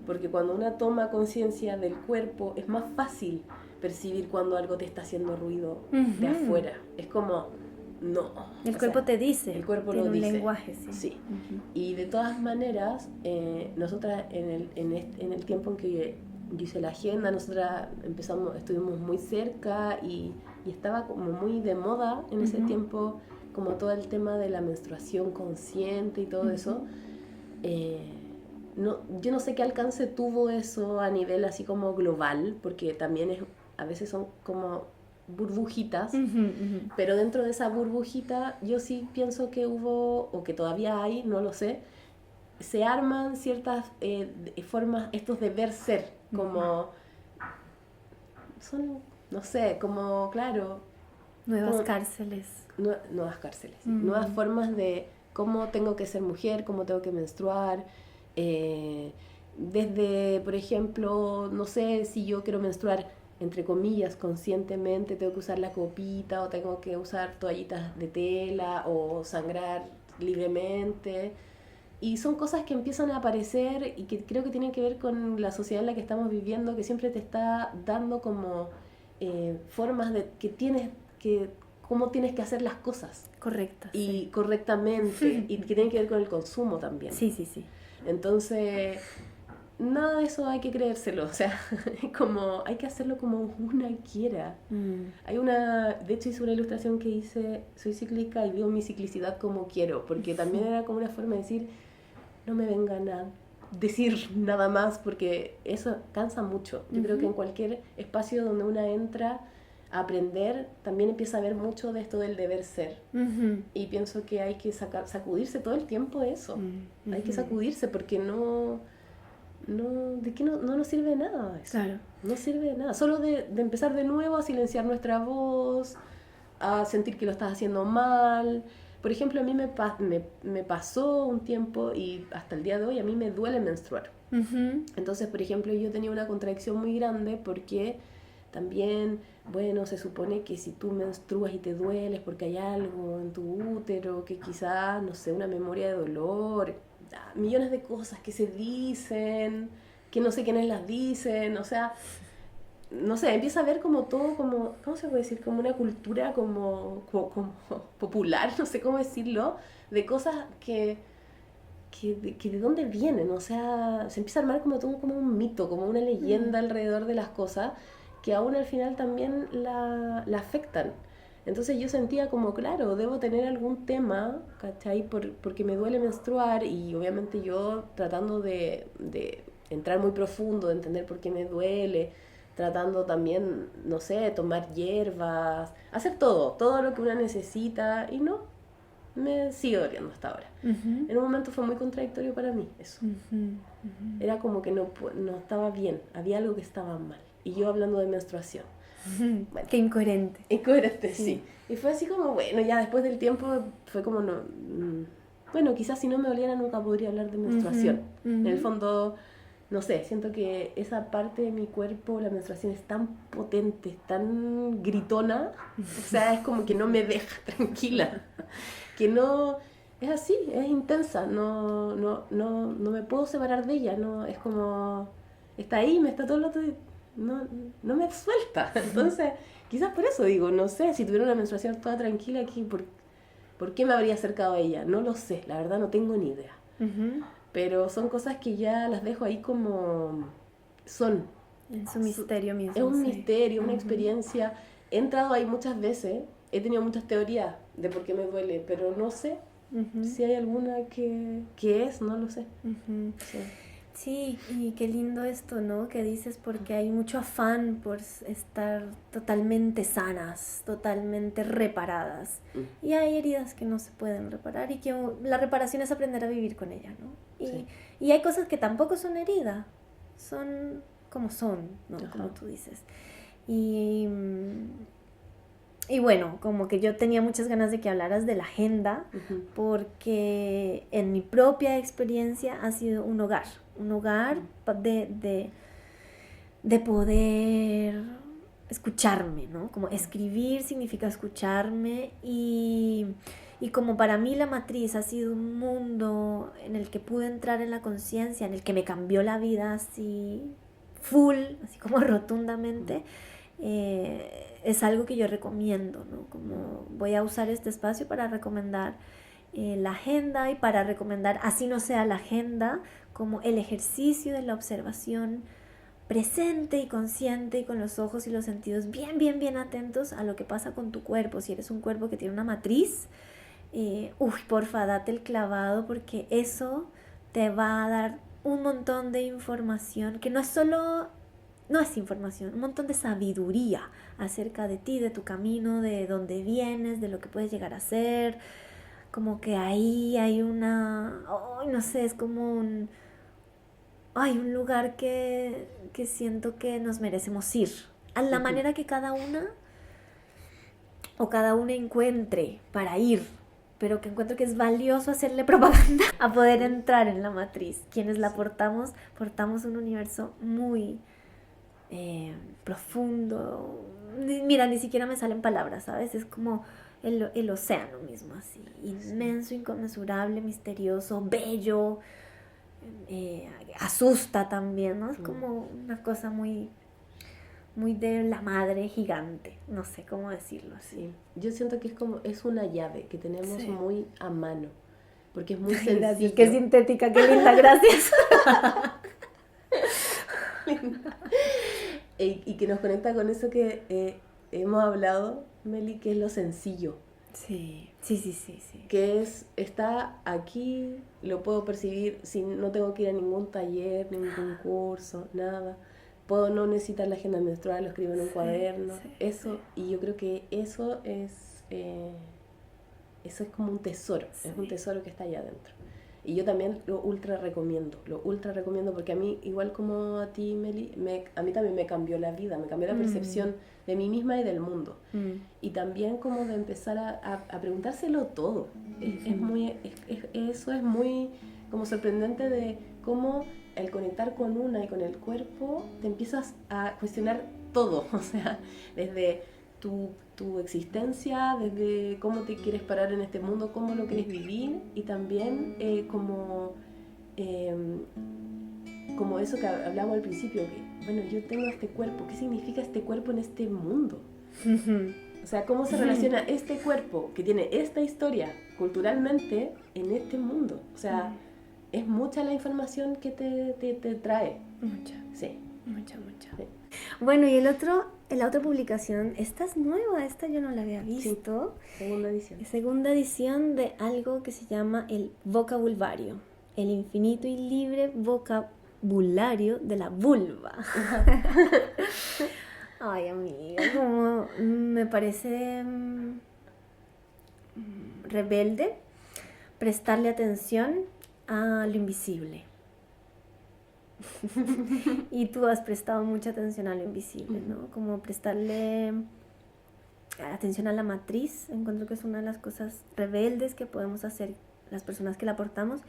Speaker 8: Porque cuando uno toma conciencia del cuerpo es más fácil percibir cuando algo te está haciendo ruido de afuera. Es como, no.
Speaker 1: El cuerpo te dice.
Speaker 8: El cuerpo
Speaker 1: tiene
Speaker 8: lo dice.
Speaker 1: un lenguaje, sí.
Speaker 8: Sí. Y de todas maneras, nosotras en el tiempo en que yo hice la agenda, nosotras estuvimos muy cerca y estaba como muy de moda en ese tiempo, como todo el tema de la menstruación consciente y todo eso. Yo no sé qué alcance tuvo eso a nivel así como global, porque también a veces son como burbujitas, pero dentro de esa burbujita yo sí pienso que hubo, o que todavía hay, no lo sé, se arman ciertas formas, estos de ver ser, como son, no sé, como, claro,
Speaker 1: Nuevas cárceles.
Speaker 8: Nuevas cárceles, nuevas formas de cómo tengo que ser mujer, cómo tengo que menstruar, desde, por ejemplo, no sé, si yo quiero menstruar, entre comillas, conscientemente, tengo que usar la copita o tengo que usar toallitas de tela o sangrar libremente. Y son cosas que empiezan a aparecer y que creo que tienen que ver con la sociedad en la que estamos viviendo, que siempre te está dando como formas de cómo tienes que hacer las cosas.
Speaker 1: Correctas.
Speaker 8: Y
Speaker 1: sí.
Speaker 8: correctamente, y que tienen que ver con el consumo también.
Speaker 1: Sí.
Speaker 8: Entonces, nada de eso hay que creérselo, o sea, como hay que hacerlo como una quiera. De hecho hice una ilustración que dice, soy cíclica y vivo mi ciclicidad como quiero, porque también era como una forma de decir, no me vengan a decir nada más, porque eso cansa mucho. Yo creo que en cualquier espacio donde una entra a aprender, también empieza a ver mucho de esto del deber ser. Y pienso que hay que sacudirse todo el tiempo de eso. Hay que sacudirse porque no nos sirve de nada eso.
Speaker 1: Claro.
Speaker 8: No sirve de nada. Solo de empezar de nuevo a silenciar nuestra voz, a sentir que lo estás haciendo mal. Por ejemplo, a mí me pasó un tiempo y hasta el día de hoy a mí me duele menstruar. Entonces, por ejemplo, yo tenía una contradicción muy grande porque también, bueno, se supone que si tú menstruas y te dueles porque hay algo en tu útero, que quizás, no sé, una memoria de dolor, millones de cosas que se dicen, que no sé quiénes las dicen, o sea, no sé, empieza a ver como todo, como, ¿cómo se puede decir? Como una cultura como popular, no sé cómo decirlo, de cosas que de dónde vienen, o sea, se empieza a armar como todo como un mito, como una leyenda alrededor de las cosas, que aún al final también la afectan. Entonces yo sentía como, claro, debo tener algún tema, ¿cachai? Porque me duele menstruar y obviamente yo tratando de entrar muy profundo, de entender por qué me duele, tratando también, no sé, tomar hierbas, hacer todo lo que una necesita y no, me sigue doliendo hasta ahora. En un momento fue muy contradictorio para mí eso. Era como que no estaba bien, había algo que estaba mal. Y yo hablando de menstruación.
Speaker 1: Bueno, qué incoherente.
Speaker 8: Incoherente, sí. Y fue así como, bueno, ya después del tiempo fue como, no, bueno, quizás si no me doliera nunca podría hablar de menstruación. En el fondo, no sé, siento que esa parte de mi cuerpo, la menstruación es tan potente, es tan gritona, o sea, es como que no me deja tranquila, que no, es así, es intensa, no me puedo separar de ella, no, es como, está ahí, me está todo el rato, no me suelta. Entonces, quizás por eso digo, no sé, si tuviera una menstruación toda tranquila aquí, ¿por qué me habría acercado a ella? No lo sé, la verdad no tengo ni idea. Pero son cosas que ya las dejo ahí como son.
Speaker 1: En su misterio mismo.
Speaker 8: Es un
Speaker 1: sí.
Speaker 8: misterio, una experiencia. He entrado ahí muchas veces, he tenido muchas teorías de por qué me duele, pero no sé si hay alguna que es, no lo sé. Sí.
Speaker 1: Sí, y qué lindo esto, ¿no? Que dices porque hay mucho afán por estar totalmente sanas, totalmente reparadas. Y hay heridas que no se pueden reparar y que la reparación es aprender a vivir con ella, ¿no? Y hay cosas que tampoco son heridas, son como son, ¿no? Como tú dices. Y bueno, como que yo tenía muchas ganas de que hablaras de la agenda, porque en mi propia experiencia ha sido un hogar de poder escucharme, ¿no? Como escribir significa escucharme y como para mí la matriz ha sido un mundo en el que pude entrar en la conciencia, en el que me cambió la vida así full, así como rotundamente. Es algo que yo recomiendo, ¿no? Como voy a usar este espacio para recomendar la agenda y para recomendar, así no sea la agenda, como el ejercicio de la observación presente y consciente y con los ojos y los sentidos bien atentos a lo que pasa con tu cuerpo. Si eres un cuerpo que tiene una matriz, porfa, date el clavado porque eso te va a dar un montón de información que no es información, un montón de sabiduría acerca de ti, de tu camino, de dónde vienes, de lo que puedes llegar a ser. Como que ahí hay no sé, es como un lugar que siento que nos merecemos ir. A la manera que cada una encuentre para ir, pero que encuentro que es valioso hacerle propaganda a poder entrar en la matriz. Quienes la portamos un universo muy profundo. Mira, ni siquiera me salen palabras, ¿sabes? Es como el océano mismo, así, inmenso, inconmensurable, misterioso, bello, asusta también, ¿no? Es como una cosa muy, muy de la madre gigante, no sé cómo decirlo así.
Speaker 8: Sí. Yo siento que es una llave que tenemos muy a mano, porque es muy
Speaker 1: Ay,
Speaker 8: sencillo.
Speaker 1: gracias, qué sintética, qué linda, gracias.
Speaker 8: Y que nos conecta con eso que hemos hablado, Meli, que es lo sencillo.
Speaker 1: Sí.
Speaker 8: Que está aquí, lo puedo percibir, no tengo que ir a ningún taller, ningún curso, nada. Puedo no necesitar la agenda menstrual, lo escribo en un cuaderno. Eso, y yo creo que eso es como un tesoro, es un tesoro que está allá adentro. Y yo también lo ultra recomiendo porque a mí, igual como a ti, Meli, a mí también me cambió la vida, me cambió la percepción de mí misma y del mundo. Y también como de empezar a preguntárselo todo. Eso es muy como sorprendente de cómo al conectar con una y con el cuerpo te empiezas a cuestionar todo, o sea, desde tu existencia, desde cómo te quieres parar en este mundo, cómo lo quieres vivir, y también como eso que hablamos al principio, que bueno, yo tengo este cuerpo, ¿qué significa este cuerpo en este mundo? O sea, ¿cómo se relaciona este cuerpo que tiene esta historia culturalmente en este mundo? O sea, es mucha la información que te trae.
Speaker 1: Mucha.
Speaker 8: Sí.
Speaker 1: Mucha.
Speaker 8: Sí.
Speaker 1: Bueno, y la otra publicación, esta es nueva, esta yo no la había visto.
Speaker 8: Sí, segunda edición.
Speaker 1: Segunda edición de algo que se llama el vocabulario, el infinito y libre vocabulario de la vulva. Ay, amiga, como me parece rebelde prestarle atención a lo invisible. Y tú has prestado mucha atención a lo invisible, ¿no? Como prestarle atención a la matriz. Encuentro que es una de las cosas rebeldes que podemos hacer las personas que la portamos.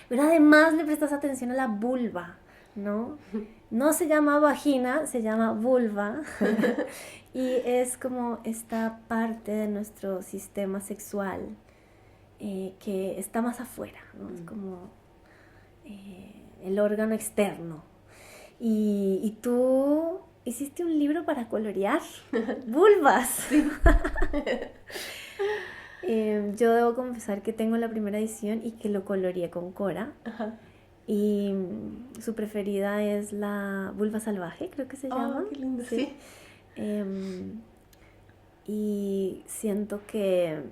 Speaker 1: Pero además le prestas atención a la vulva, ¿no? No se llama vagina, se llama vulva. Y es como esta parte de nuestro sistema sexual que está más afuera, ¿no? Es como el órgano externo. Y tú hiciste un libro para colorear vulvas. Sí. Yo debo confesar que tengo la primera edición y que lo coloreé con Cora. Ajá. Y su preferida es la vulva salvaje, creo que se llama.
Speaker 8: Qué lindo, sí.
Speaker 1: Y siento que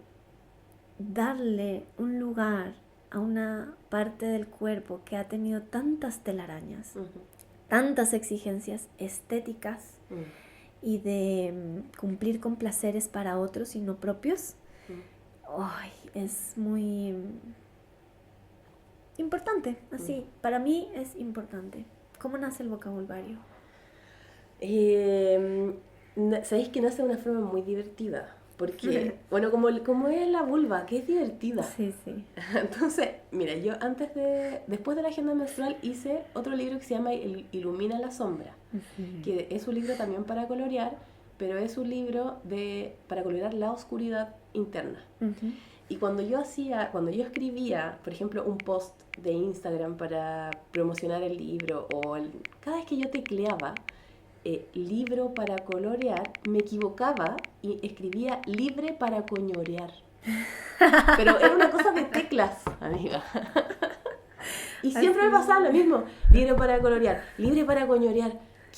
Speaker 1: darle un lugar a una parte del cuerpo que ha tenido tantas telarañas, tantas exigencias estéticas y de cumplir con placeres para otros y no propios, es muy importante, así, para mí es importante. ¿Cómo nace el vocabulario?
Speaker 8: Sabéis que nace de una forma muy divertida. Porque, bueno, como es la vulva, que es divertida.
Speaker 1: Sí.
Speaker 8: Entonces, mira, yo después de la agenda menstrual hice otro libro que se llama Ilumina la sombra, que es un libro también para colorear, pero es un libro para colorear la oscuridad interna. Y cuando yo escribía, por ejemplo, un post de Instagram para promocionar el libro, cada vez que yo tecleaba libro para colorear, me equivocaba y escribía libre para coñorear. Pero era una cosa de teclas, amiga. Y siempre me pasaba lo mismo. Libre para colorear, libre para coñorear.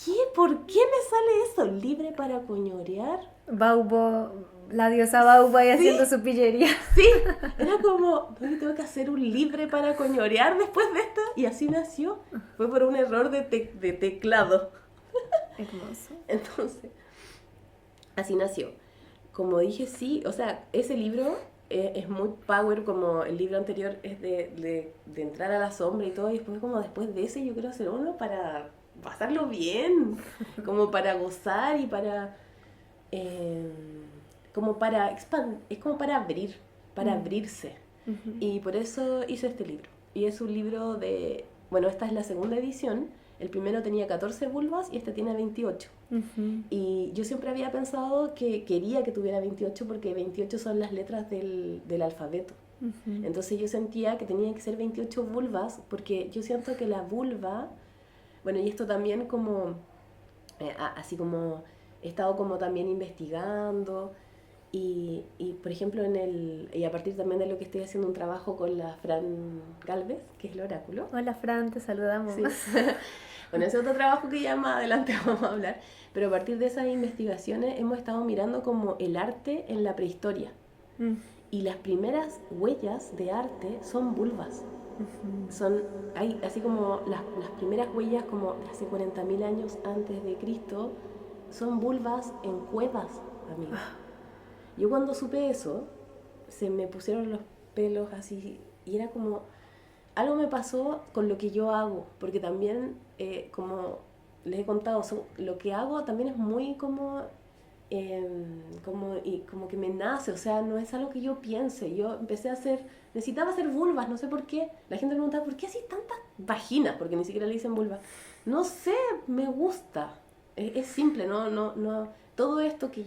Speaker 8: ¿Qué? ¿Por qué me sale eso? Libre para coñorear.
Speaker 1: Baubo, la diosa Baubo ahí haciendo su pillería.
Speaker 8: Sí, era como, tengo que hacer un libre para coñorear después de esto. Y así nació. Fue por un error de teclado.
Speaker 1: Hermoso.
Speaker 8: Entonces, así nació. Como dije, sí, o sea, ese libro es muy power, como el libro anterior es de entrar a la sombra y todo, y después de ese yo quiero hacer uno para pasarlo bien, como para gozar y para como para expandir, es como para abrir, para abrirse. Y por eso hice este libro. Y es un libro bueno, esta es la segunda edición. El primero tenía 14 vulvas y este tiene 28. Y yo siempre había pensado que quería que tuviera 28 porque 28 son las letras del alfabeto. Entonces yo sentía que tenía que ser 28 vulvas porque yo siento que la vulva, bueno, y esto también como, así como he estado como también investigando, Y por ejemplo, y a partir también de lo que estoy haciendo un trabajo con la Fran Galvez, que es el oráculo.
Speaker 1: Hola Fran, te saludamos.
Speaker 8: Sí. Bueno, ese otro trabajo que ya más adelante vamos a hablar. Pero a partir de esas investigaciones hemos estado mirando como el arte en la prehistoria. Y las primeras huellas de arte son vulvas. Hay así como las primeras huellas como de hace 40.000 años antes de Cristo, son vulvas en cuevas, amigos. Yo cuando supe eso, se me pusieron los pelos así, y era como, algo me pasó con lo que yo hago, porque también, como les he contado, lo que hago también es muy como que me nace, o sea, no es algo que yo piense. Yo necesitaba hacer vulvas, no sé por qué. La gente me preguntaba, ¿por qué así tantas vaginas? Porque ni siquiera le dicen vulva. No sé, me gusta. Es simple, no. Todo esto que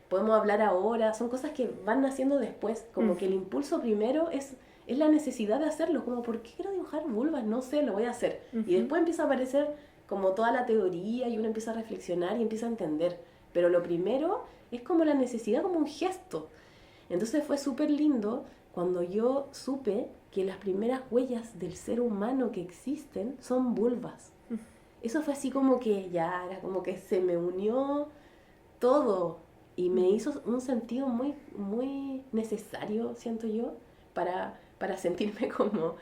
Speaker 8: podemos hablar ahora, son cosas que van naciendo después, como que el impulso primero es la necesidad de hacerlo, como ¿por qué quiero dibujar vulvas? No sé, lo voy a hacer. Y después empieza a aparecer como toda la teoría y uno empieza a reflexionar y empieza a entender. Pero lo primero es como la necesidad, como un gesto. Entonces fue súper lindo cuando yo supe que las primeras huellas del ser humano que existen son vulvas. Eso fue así como que ya era como que se me unió todo y me hizo un sentido muy, muy necesario, siento yo, para sentirme como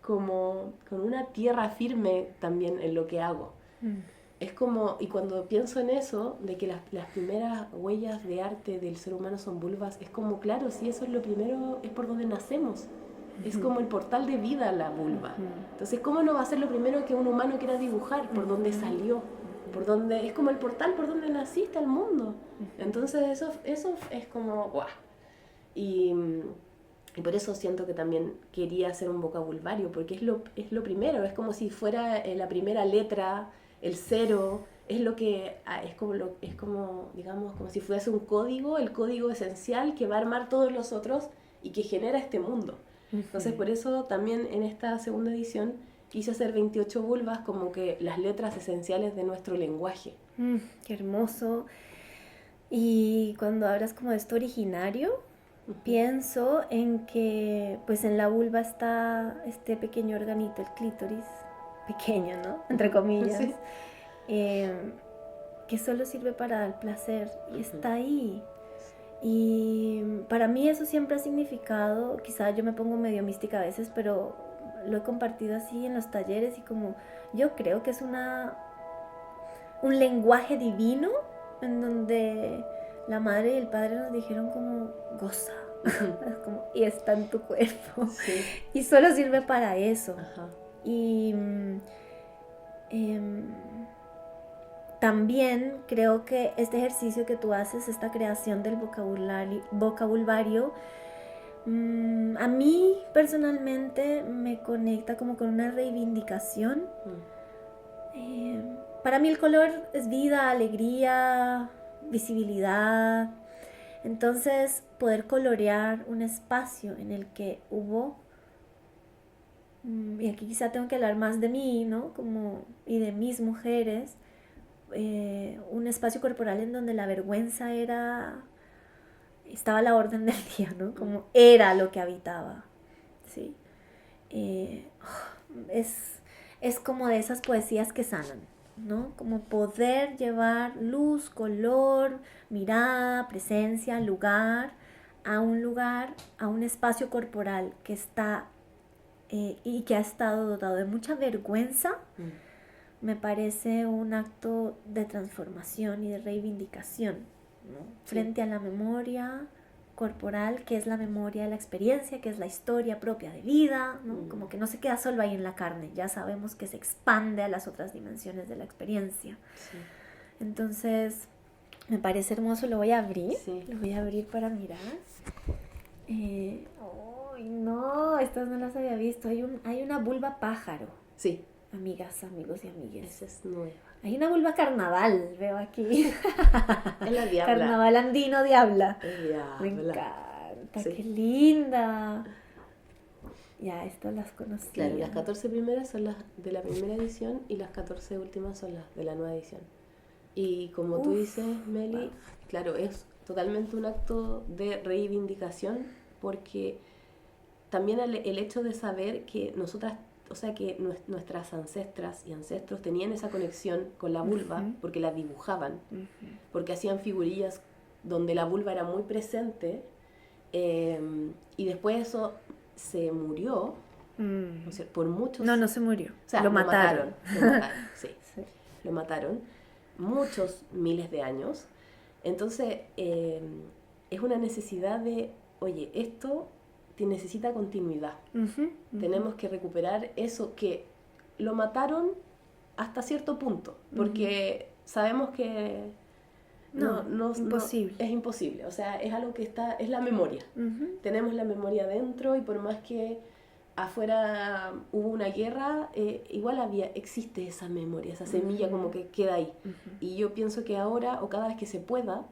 Speaker 8: con una tierra firme también en lo que hago. Es como, y cuando pienso en eso, de que las primeras huellas de arte del ser humano son vulvas, es como, claro, si eso es lo primero, es por donde nacemos. Es como el portal de vida la vulva. Entonces, ¿cómo no va a ser lo primero que un humano quiera dibujar? Por donde salió. Es como el portal por donde naciste al mundo. Entonces, eso es como, ¡guau! Y por eso siento que también quería hacer un vocabulario, porque es lo primero, es como si fuera la primera letra, el cero, es como, digamos, como si fuese un código, el código esencial que va a armar todos los otros y que genera este mundo. Entonces, por eso también en esta segunda edición quise hacer 28 vulvas como que las letras esenciales de nuestro lenguaje.
Speaker 1: Qué hermoso. Y cuando hablas como de esto originario, pienso en que pues en la vulva está este pequeño organito, el clítoris, pequeño, ¿no? Entre comillas,
Speaker 8: Sí.
Speaker 1: que solo sirve para el placer y está ahí. Y para mí eso siempre ha significado, quizá yo me pongo medio mística a veces, pero lo he compartido así en los talleres y como yo creo que es un lenguaje divino en donde la madre y el padre nos dijeron como goza, y está en tu cuerpo,
Speaker 8: Sí.
Speaker 1: y solo sirve para eso.
Speaker 8: Ajá.
Speaker 1: Y también creo que este ejercicio que tú haces, esta creación del vocabulario, a mí personalmente me conecta como con una reivindicación. Para mí el color es vida, alegría, visibilidad. Entonces poder colorear un espacio en el que hubo, y aquí quizá tengo que hablar más de mí, ¿no? Y de mis mujeres, un espacio corporal en donde la vergüenza estaba a la orden del día, ¿no? Como era lo que habitaba, ¿sí? Es como de esas poesías que sanan, ¿no? Como poder llevar luz, color, mirada, presencia, lugar, a un espacio corporal que está y que ha estado dotado de mucha vergüenza. Me parece un acto de transformación y de reivindicación, ¿no? Sí. Frente a la memoria corporal, que es la memoria de la experiencia, que es la historia propia de vida, ¿no? Como que no se queda solo ahí en la carne, ya sabemos que se expande a las otras dimensiones de la experiencia. Sí. Entonces, me parece hermoso, lo voy a abrir, lo voy a abrir para mirar. ¡Ay, no! Estas no las había visto. Hay una vulva pájaro.
Speaker 8: Sí.
Speaker 1: Amigas, amigos y amigues.
Speaker 8: Esa es nueva.
Speaker 1: Hay una vulva carnaval, veo aquí.
Speaker 8: Es la diabla.
Speaker 1: Carnaval andino diabla.
Speaker 8: Es diabla.
Speaker 1: Me encanta, sí. Qué linda. Ya, estas las conocí.
Speaker 8: Claro, las 14 primeras son las de la primera edición y las 14 últimas son las de la nueva edición. Y como tú dices, Meli, claro, totalmente un acto de reivindicación, porque también el hecho de saber que nosotras, o sea, que nuestras ancestras y ancestros tenían esa conexión con la vulva, porque la dibujaban, porque hacían figurillas donde la vulva era muy presente, y después eso se murió, ¿no es cierto? Por muchos...
Speaker 1: No se murió.
Speaker 8: O sea,
Speaker 1: lo mataron.
Speaker 8: Lo mataron, sí.
Speaker 1: Sí.
Speaker 8: Lo mataron muchos miles de años. Entonces, es una necesidad de, oye, esto necesita continuidad. Tenemos que recuperar eso que lo mataron hasta cierto punto, porque sabemos que
Speaker 1: imposible.
Speaker 8: es imposible. O sea, es algo que está, es la memoria. Tenemos la memoria dentro, y por más que afuera hubo una guerra, igual existe esa memoria, esa semilla como que queda ahí. Y yo pienso que ahora, o cada vez que se pueda,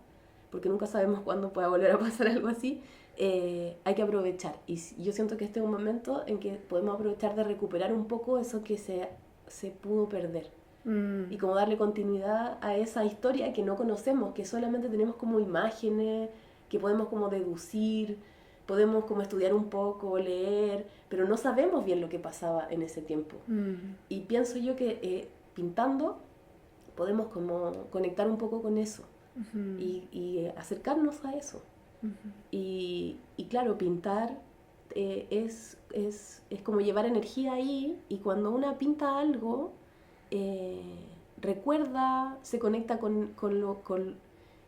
Speaker 8: porque nunca sabemos cuándo pueda volver a pasar algo así, hay que aprovechar. Y yo siento que este es un momento en que podemos aprovechar de recuperar un poco eso que se pudo perder. Y como darle continuidad a esa historia que no conocemos, que solamente tenemos como imágenes, que podemos como deducir, podemos como estudiar un poco, leer, pero no sabemos bien lo que pasaba en ese tiempo. Y pienso yo que pintando podemos como conectar un poco con eso y acercarnos a eso. Y claro, pintar es como llevar energía ahí, y cuando una pinta algo, recuerda, se conecta con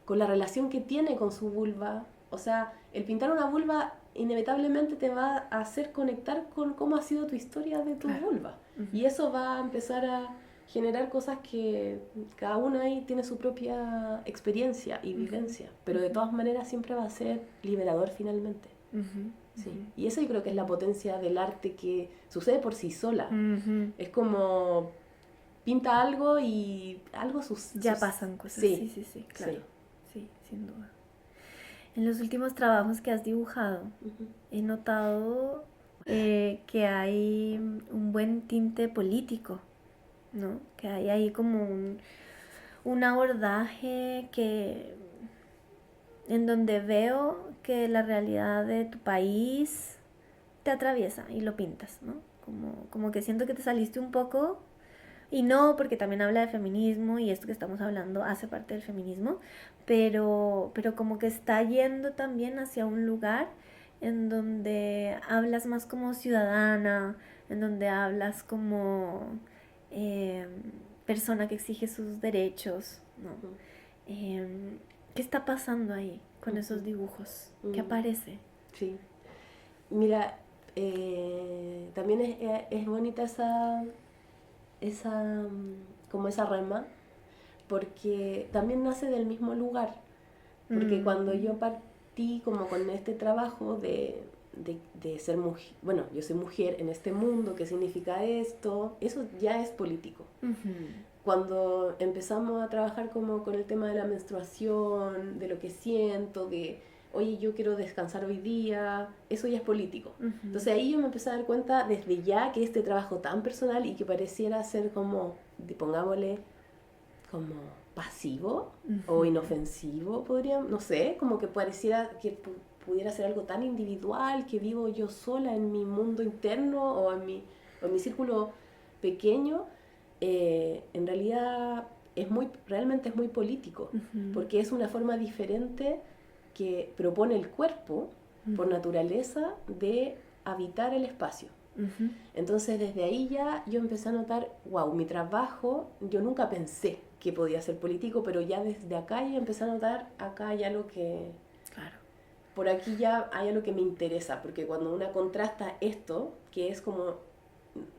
Speaker 8: la relación que tiene con su vulva. O sea, el pintar una vulva inevitablemente te va a hacer conectar con cómo ha sido tu historia de tu vulva. Y eso va a empezar a generar cosas que cada uno ahí tiene su propia experiencia y vivencia, pero de todas maneras siempre va a ser liberador finalmente. Sí. Y eso yo creo que es la potencia del arte, que sucede por sí sola. Es como pinta algo y algo
Speaker 1: ya pasan cosas.
Speaker 8: Sí,
Speaker 1: Sí, claro. Sí, sin duda. En los últimos trabajos que has dibujado, he notado que hay un buen tinte político, ¿no? Que hay ahí como un abordaje en donde veo que la realidad de tu país te atraviesa y lo pintas, ¿no? Como que siento que te saliste un poco, y no porque también habla de feminismo, y esto que estamos hablando hace parte del feminismo, pero como que está yendo también hacia un lugar en donde hablas más como ciudadana, en donde hablas como persona que exige sus derechos, ¿no? ¿Qué está pasando ahí con esos dibujos? ¿Qué aparece?
Speaker 8: Sí. Mira, también es bonita esa como esa rama, porque también nace del mismo lugar. Porque cuando yo partí como con este trabajo de ser mujer, bueno, yo soy mujer en este mundo, ¿qué significa esto? Eso ya es político. Cuando empezamos a trabajar como con el tema de la menstruación, de lo que siento, de oye, yo quiero descansar hoy día, eso ya es político. Entonces ahí yo me empecé a dar cuenta desde ya que este trabajo tan personal y que pareciera ser como, pongámosle, como pasivo o inofensivo, no sé, como que pareciera que pudiera ser algo tan individual, que vivo yo sola en mi mundo interno o en mi círculo pequeño, en realidad realmente es muy político, porque es una forma diferente que propone el cuerpo, por naturaleza, de habitar el espacio. Entonces desde ahí ya yo empecé a notar, wow, mi trabajo, yo nunca pensé que podía ser político, pero ya desde acá yo empecé a notar, acá hay algo que...
Speaker 1: Claro.
Speaker 8: Por aquí ya hay algo que me interesa, porque cuando una contrasta esto, que es como,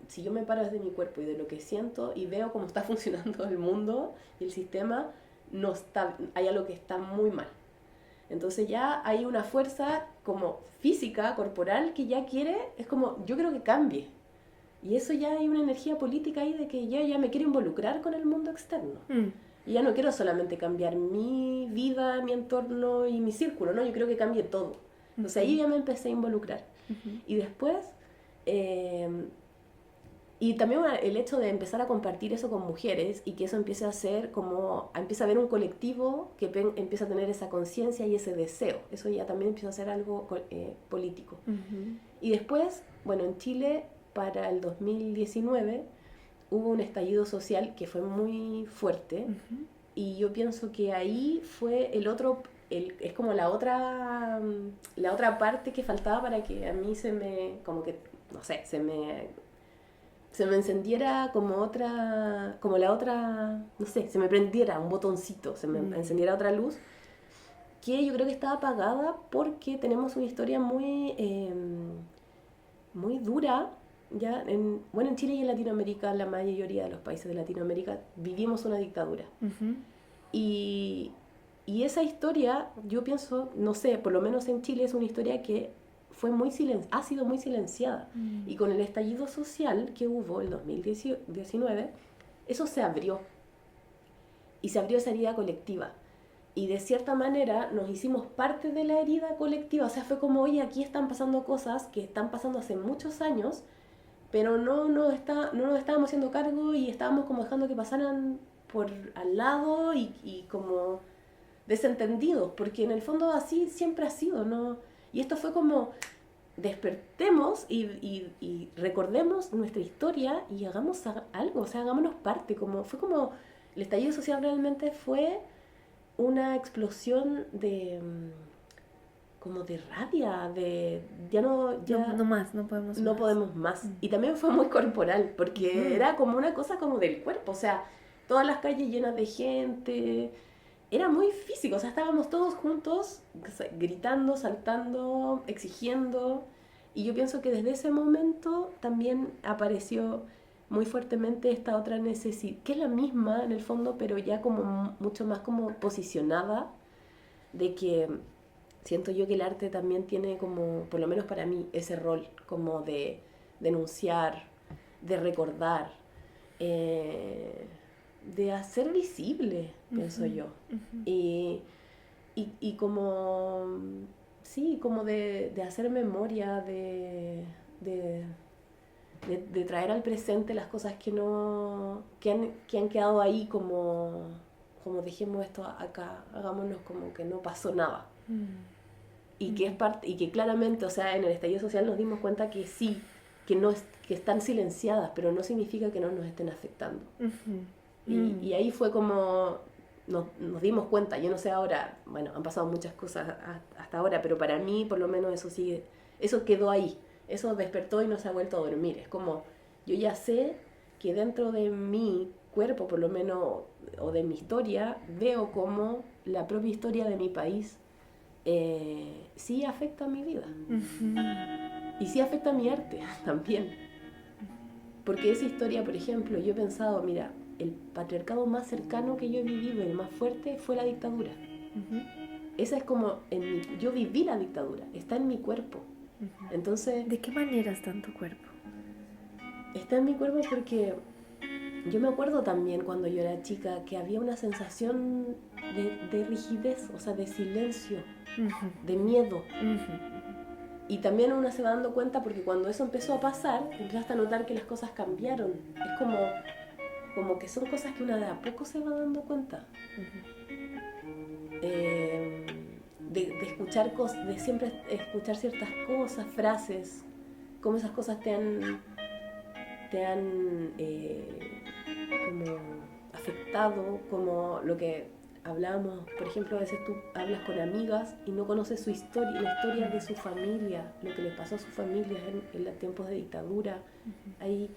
Speaker 8: si yo me paro desde mi cuerpo y de lo que siento y veo cómo está funcionando el mundo y el sistema, hay algo que está muy mal. Entonces ya hay una fuerza como física, corporal, que ya quiere, es como, yo creo que cambie. Y eso ya hay una energía política ahí de que yo ya me quiero involucrar con el mundo externo. Y ya no quiero solamente cambiar mi vida, mi entorno y mi círculo, ¿no? Yo creo que cambie todo. Entonces ahí ya me empecé a involucrar. Y después, Y también el hecho de empezar a compartir eso con mujeres y que eso empiece a ser como, empieza a haber un colectivo que empieza a tener esa conciencia y ese deseo. Eso ya también empieza a ser algo político. Y después, bueno, en Chile para el 2019 hubo un estallido social que fue muy fuerte y yo pienso que ahí fue es como la otra parte que faltaba para que a mí como que, no sé, se me encendiera como la otra, no sé, se me prendiera un botoncito, se me encendiera otra luz, que yo creo que estaba apagada porque tenemos una historia muy, muy dura, ya en Chile y en Latinoamérica, la mayoría de los países de Latinoamérica, vivimos una dictadura. Y esa historia, yo pienso, no sé, por lo menos en Chile es una historia que ha sido muy silenciada. Y con el estallido social que hubo el 2019, eso se abrió. Y se abrió esa herida colectiva. Y de cierta manera nos hicimos parte de la herida colectiva. O sea, fue como, oye, aquí están pasando cosas que están pasando hace muchos años, pero no nos estábamos haciendo cargo y estábamos como dejando que pasaran por al lado y como desentendidos. Porque en el fondo así siempre ha sido, ¿no? Y esto fue como, despertemos y recordemos nuestra historia y hagamos algo, o sea, hagámonos parte. Fue como, el estallido social realmente fue una explosión como de rabia,
Speaker 1: No más, no podemos más.
Speaker 8: Y también fue muy corporal, porque era como una cosa como del cuerpo, o sea, todas las calles llenas de gente. Era muy físico, o sea, estábamos todos juntos, gritando, saltando, exigiendo. Y yo pienso que desde ese momento también apareció muy fuertemente esta otra necesidad, que es la misma en el fondo, pero ya como mucho más como posicionada, de que siento yo que el arte también tiene como, por lo menos para mí, ese rol como de denunciar, de recordar, de hacer visible, pienso yo. Y como, sí, como de hacer memoria, de traer al presente las cosas que han quedado ahí como dejemos esto acá, hagámonos como que no pasó nada. Y que es parte, y que claramente, o sea, en el estallido social nos dimos cuenta que sí, que están silenciadas, pero no significa que no nos estén afectando. Y ahí fue como nos dimos cuenta. Yo no sé ahora, bueno, han pasado muchas cosas hasta ahora, pero para mí por lo menos eso quedó ahí, eso despertó y no se ha vuelto a dormir. Es como, yo ya sé que dentro de mi cuerpo, por lo menos, o de mi historia, veo como la propia historia de mi país sí afecta a mi vida. Y sí afecta a mi arte también. Porque esa historia, por ejemplo, yo he pensado, mira, el patriarcado más cercano que yo he vivido, el más fuerte, fue la dictadura. Esa es como, yo viví la dictadura, está en mi cuerpo. Entonces,
Speaker 1: ¿de qué manera está en tu cuerpo?
Speaker 8: Está en mi cuerpo porque yo me acuerdo también cuando yo era chica que había una sensación de rigidez, o sea, de silencio, de miedo. Y también uno se va dando cuenta porque cuando eso empezó a pasar, empezaste a notar que las cosas cambiaron. Es como que son cosas que uno de a poco se va dando cuenta. De escuchar cosas, de siempre escuchar ciertas cosas, frases, cómo esas cosas te han como afectado, como lo que hablábamos, por ejemplo, a veces tú hablas con amigas y no conoces su historia, la historia de su familia, lo que le pasó a su familia en los tiempos de dictadura. Hay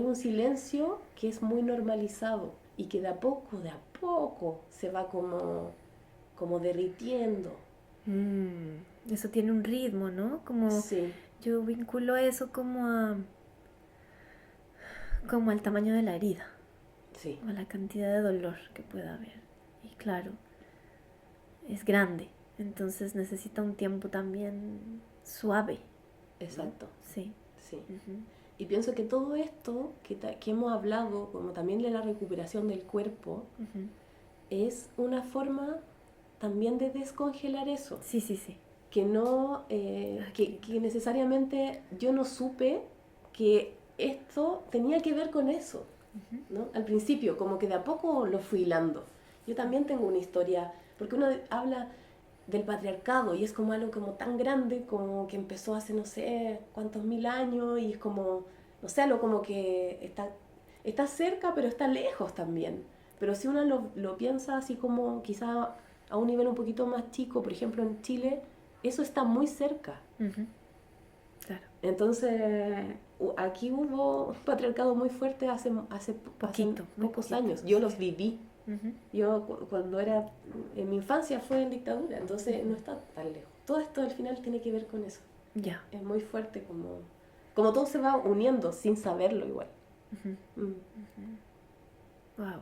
Speaker 8: un silencio que es muy normalizado y que de a poco se va como derritiendo.
Speaker 1: Eso tiene un ritmo, ¿no?
Speaker 8: Sí.
Speaker 1: Yo vinculo eso como al tamaño de la herida,
Speaker 8: Sí.
Speaker 1: o a la cantidad de dolor que pueda haber. Y claro, es grande, entonces necesita un tiempo también suave.
Speaker 8: Exacto.
Speaker 1: Sí.
Speaker 8: Sí. Y pienso que todo esto que hemos hablado, como también de la recuperación del cuerpo, es una forma también de descongelar eso.
Speaker 1: Sí.
Speaker 8: Que no, que necesariamente yo no supe que esto tenía que ver con eso, ¿no? Al principio, como que de a poco lo fui hilando. Yo también tengo una historia, porque uno habla del patriarcado y es como algo como tan grande, como que empezó hace no sé cuántos mil años y es como, no sé, algo como que está cerca pero está lejos también. Pero si uno lo piensa así como quizá a un nivel un poquito más chico, por ejemplo en Chile, eso está muy cerca.
Speaker 1: Claro.
Speaker 8: Entonces, aquí hubo un patriarcado muy fuerte hace
Speaker 1: Muy
Speaker 8: pocos
Speaker 1: poquito,
Speaker 8: años. Yo los
Speaker 1: sí.
Speaker 8: viví. Yo cuando era en mi infancia fue en dictadura, entonces no está tan lejos. Todo esto al final tiene que ver con eso.
Speaker 1: Ya.
Speaker 8: Es muy fuerte como todo se va uniendo sin saberlo igual.
Speaker 1: Wow.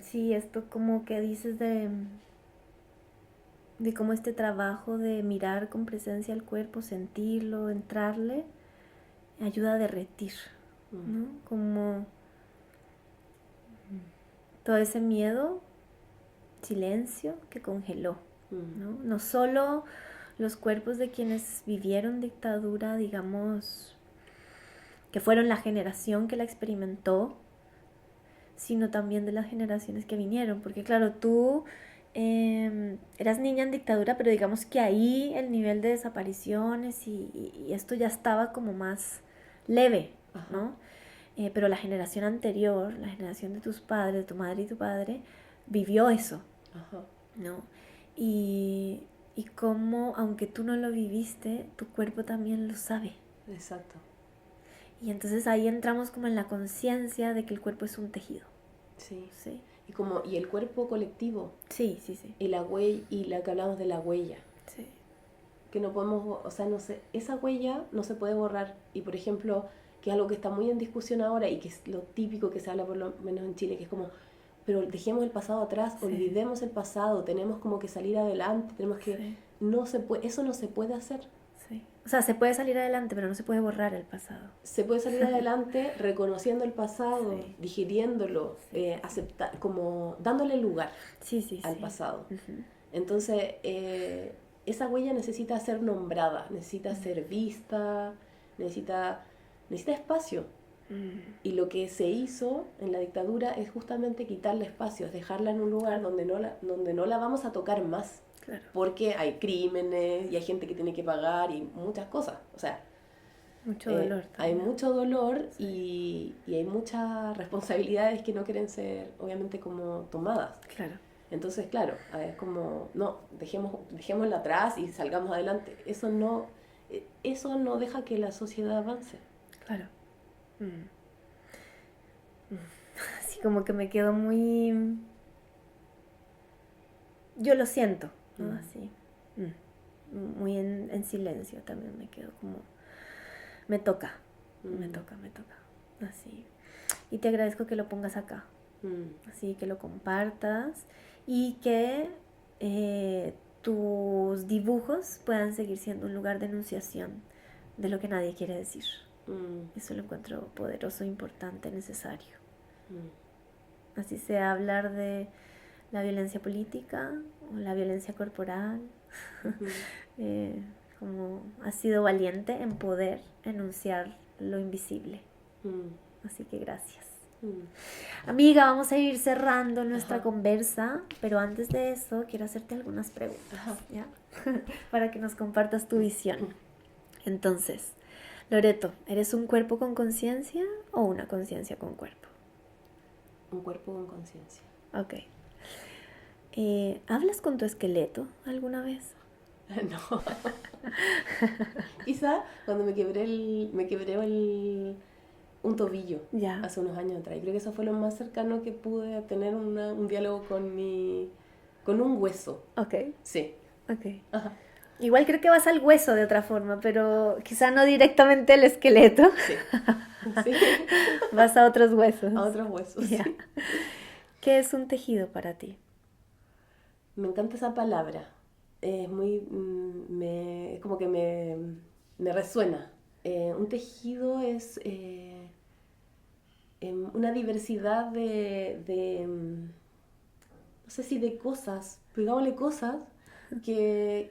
Speaker 1: Sí, esto como que dices de cómo este trabajo de mirar con presencia al cuerpo, sentirlo, entrarle, ayuda a derretir, ¿no? Como todo ese miedo, silencio que congeló, ¿no? No solo los cuerpos de quienes vivieron dictadura, digamos, que fueron la generación que la experimentó, sino también de las generaciones que vinieron, porque claro, tú eras niña en dictadura, pero digamos que ahí el nivel de desapariciones y esto ya estaba como más leve, ¿no? Pero la generación anterior, la generación de tus padres, de tu madre y tu padre, vivió eso, ¿no? Y cómo, aunque tú no lo viviste, tu cuerpo también lo sabe.
Speaker 8: Exacto.
Speaker 1: Y entonces ahí entramos como en la conciencia de que el cuerpo es un tejido.
Speaker 8: Sí.
Speaker 1: Sí.
Speaker 8: Y el cuerpo colectivo.
Speaker 1: Sí.
Speaker 8: Y la huella, y la que hablamos de la huella.
Speaker 1: Sí.
Speaker 8: Que no podemos, o sea, no sé, esa huella no se puede borrar. Y por ejemplo, que es algo que está muy en discusión ahora y que es lo típico que se habla por lo menos en Chile, que es como, pero dejemos el pasado atrás, olvidemos el pasado, tenemos como que salir adelante, tenemos que, no se puede, eso no se puede hacer.
Speaker 1: Sí. O sea, se puede salir adelante, pero no se puede borrar el pasado.
Speaker 8: Se puede salir adelante reconociendo el pasado, digiriéndolo, como dándole lugar al pasado. Entonces, esa huella necesita ser nombrada, necesita ser vista, necesita espacio. Y lo que se hizo en la dictadura es justamente quitarle espacio, es dejarla en un lugar donde no la vamos a tocar más.
Speaker 1: Claro.
Speaker 8: Porque hay crímenes y hay gente que tiene que pagar y muchas cosas. O sea,
Speaker 1: mucho dolor
Speaker 8: hay mucho dolor y hay muchas responsabilidades que no quieren ser, obviamente, como tomadas.
Speaker 1: Claro.
Speaker 8: Entonces, claro, es como, no, dejémosla atrás y salgamos adelante. Eso no deja que la sociedad avance.
Speaker 1: Claro. Así como que me quedo muy... Yo lo siento, ¿no? Así. Muy en silencio también me quedo como... Me toca. Así. Y te agradezco que lo pongas acá. Así, que lo compartas y que tus dibujos puedan seguir siendo un lugar de enunciación de lo que nadie quiere decir. Eso lo encuentro poderoso, importante, necesario. Así sea hablar de la violencia política o la violencia corporal. Como has sido valiente en poder enunciar lo invisible. Así que gracias. Amiga, vamos a ir cerrando nuestra conversa, pero antes de eso quiero hacerte algunas preguntas, ¿ya? Para que nos compartas tu visión. Entonces, Loreto, ¿eres un cuerpo con conciencia o una conciencia con cuerpo?
Speaker 8: Un cuerpo con conciencia.
Speaker 1: Ok. ¿Hablas con tu esqueleto alguna vez?
Speaker 8: No. Quizá cuando me quebré un tobillo hace unos años atrás. Creo que eso fue lo más cercano que pude tener un diálogo con un hueso.
Speaker 1: Ok.
Speaker 8: Sí.
Speaker 1: Ok.
Speaker 8: Ajá.
Speaker 1: Igual creo que vas al hueso de otra forma, pero quizá no directamente al esqueleto.
Speaker 8: Sí. Sí.
Speaker 1: Vas a otros huesos.
Speaker 8: A otros huesos,
Speaker 1: Yeah.
Speaker 8: sí.
Speaker 1: ¿Qué es un tejido para ti?
Speaker 8: Me encanta esa palabra. Es muy... es como que me resuena. Un tejido es una diversidad de no sé si de cosas, pero digámosle cosas que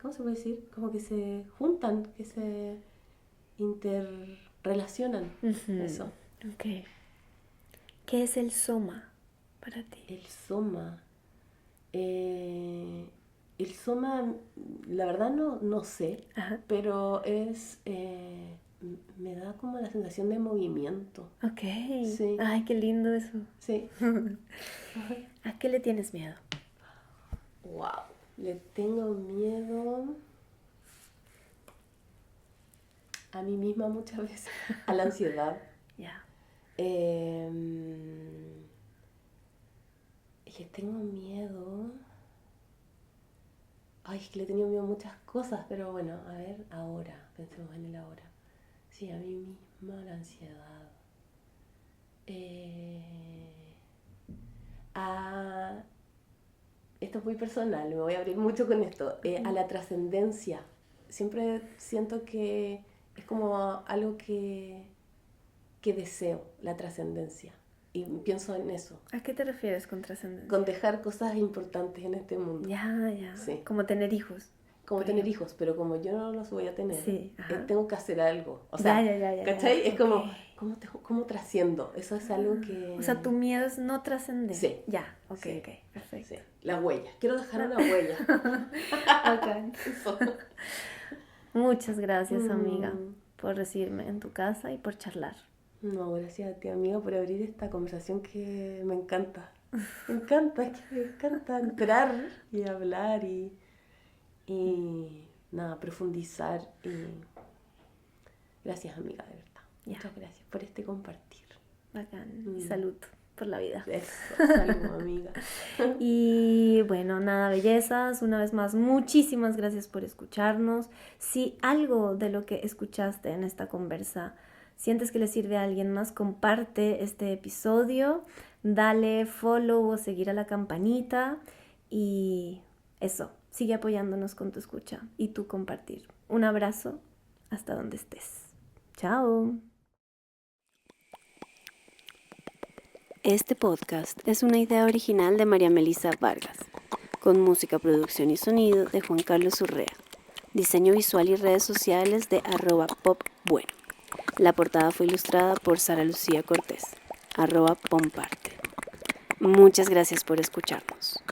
Speaker 8: ¿cómo se puede decir? Como que se juntan, que se interrelacionan. Eso.
Speaker 1: Ok. ¿Qué es el soma para ti?
Speaker 8: El soma. La verdad no sé,
Speaker 1: Ajá.
Speaker 8: pero me da como la sensación de movimiento.
Speaker 1: Ok.
Speaker 8: Sí.
Speaker 1: Ay, qué lindo eso.
Speaker 8: Sí.
Speaker 1: ¿A qué le tienes miedo?
Speaker 8: Wow. Le tengo miedo a mí misma muchas veces, a la ansiedad.
Speaker 1: Ya.
Speaker 8: Le tengo miedo. Ay, es que le he tenido miedo a muchas cosas, pero bueno, a ver, ahora, pensemos en el ahora. Sí, a mí misma, la ansiedad. Esto es muy personal, me voy a abrir mucho con esto. A la trascendencia. Siempre siento que es como algo que deseo, la trascendencia. Y pienso en eso,
Speaker 1: ¿A qué te refieres con trascendencia?
Speaker 8: con dejar cosas importantes en este mundo.
Speaker 1: Ya.
Speaker 8: Sí.
Speaker 1: Como tener hijos.
Speaker 8: Como tener hijos, pero como yo no los voy a tener,
Speaker 1: Sí, ajá.
Speaker 8: tengo que hacer algo. O sea,
Speaker 1: Ya,
Speaker 8: ¿cachai? Es como,
Speaker 1: ok.
Speaker 8: ¿cómo trasciendo? Eso es algo que...
Speaker 1: O sea, tu miedo es no trascender.
Speaker 8: Sí.
Speaker 1: Ya, ok,
Speaker 8: Sí.
Speaker 1: perfecto.
Speaker 8: Sí, la huella. Quiero dejar una huella.
Speaker 1: Ok.
Speaker 8: Eso.
Speaker 1: Muchas gracias, amiga,
Speaker 8: Mm.
Speaker 1: por recibirme en tu casa y por charlar.
Speaker 8: No, gracias a ti, amiga, por abrir esta conversación que me encanta. Me encanta, es que me encanta entrar y hablar y nada, profundizar. Y gracias, amiga, de verdad.
Speaker 1: Ya.
Speaker 8: Muchas gracias por este compartir.
Speaker 1: Bacán.
Speaker 8: Mm.
Speaker 1: Y salud por la vida.
Speaker 8: Eso, salud, amiga.
Speaker 1: Y bueno, nada, bellezas, una vez más, muchísimas gracias por escucharnos. Si algo de lo que escuchaste en esta conversa sientes que le sirve a alguien más, comparte este episodio, dale follow o seguir a la campanita y eso, sigue apoyándonos con tu escucha y tu compartir. Un abrazo hasta donde estés. Chao. Este podcast es una idea original de María Melissa Vargas, con música, producción y sonido de Juan Carlos Urrea, diseño visual y redes sociales de @popbueno. La portada fue ilustrada por Sara Lucía Cortés, @pomparte. Muchas gracias por escucharnos.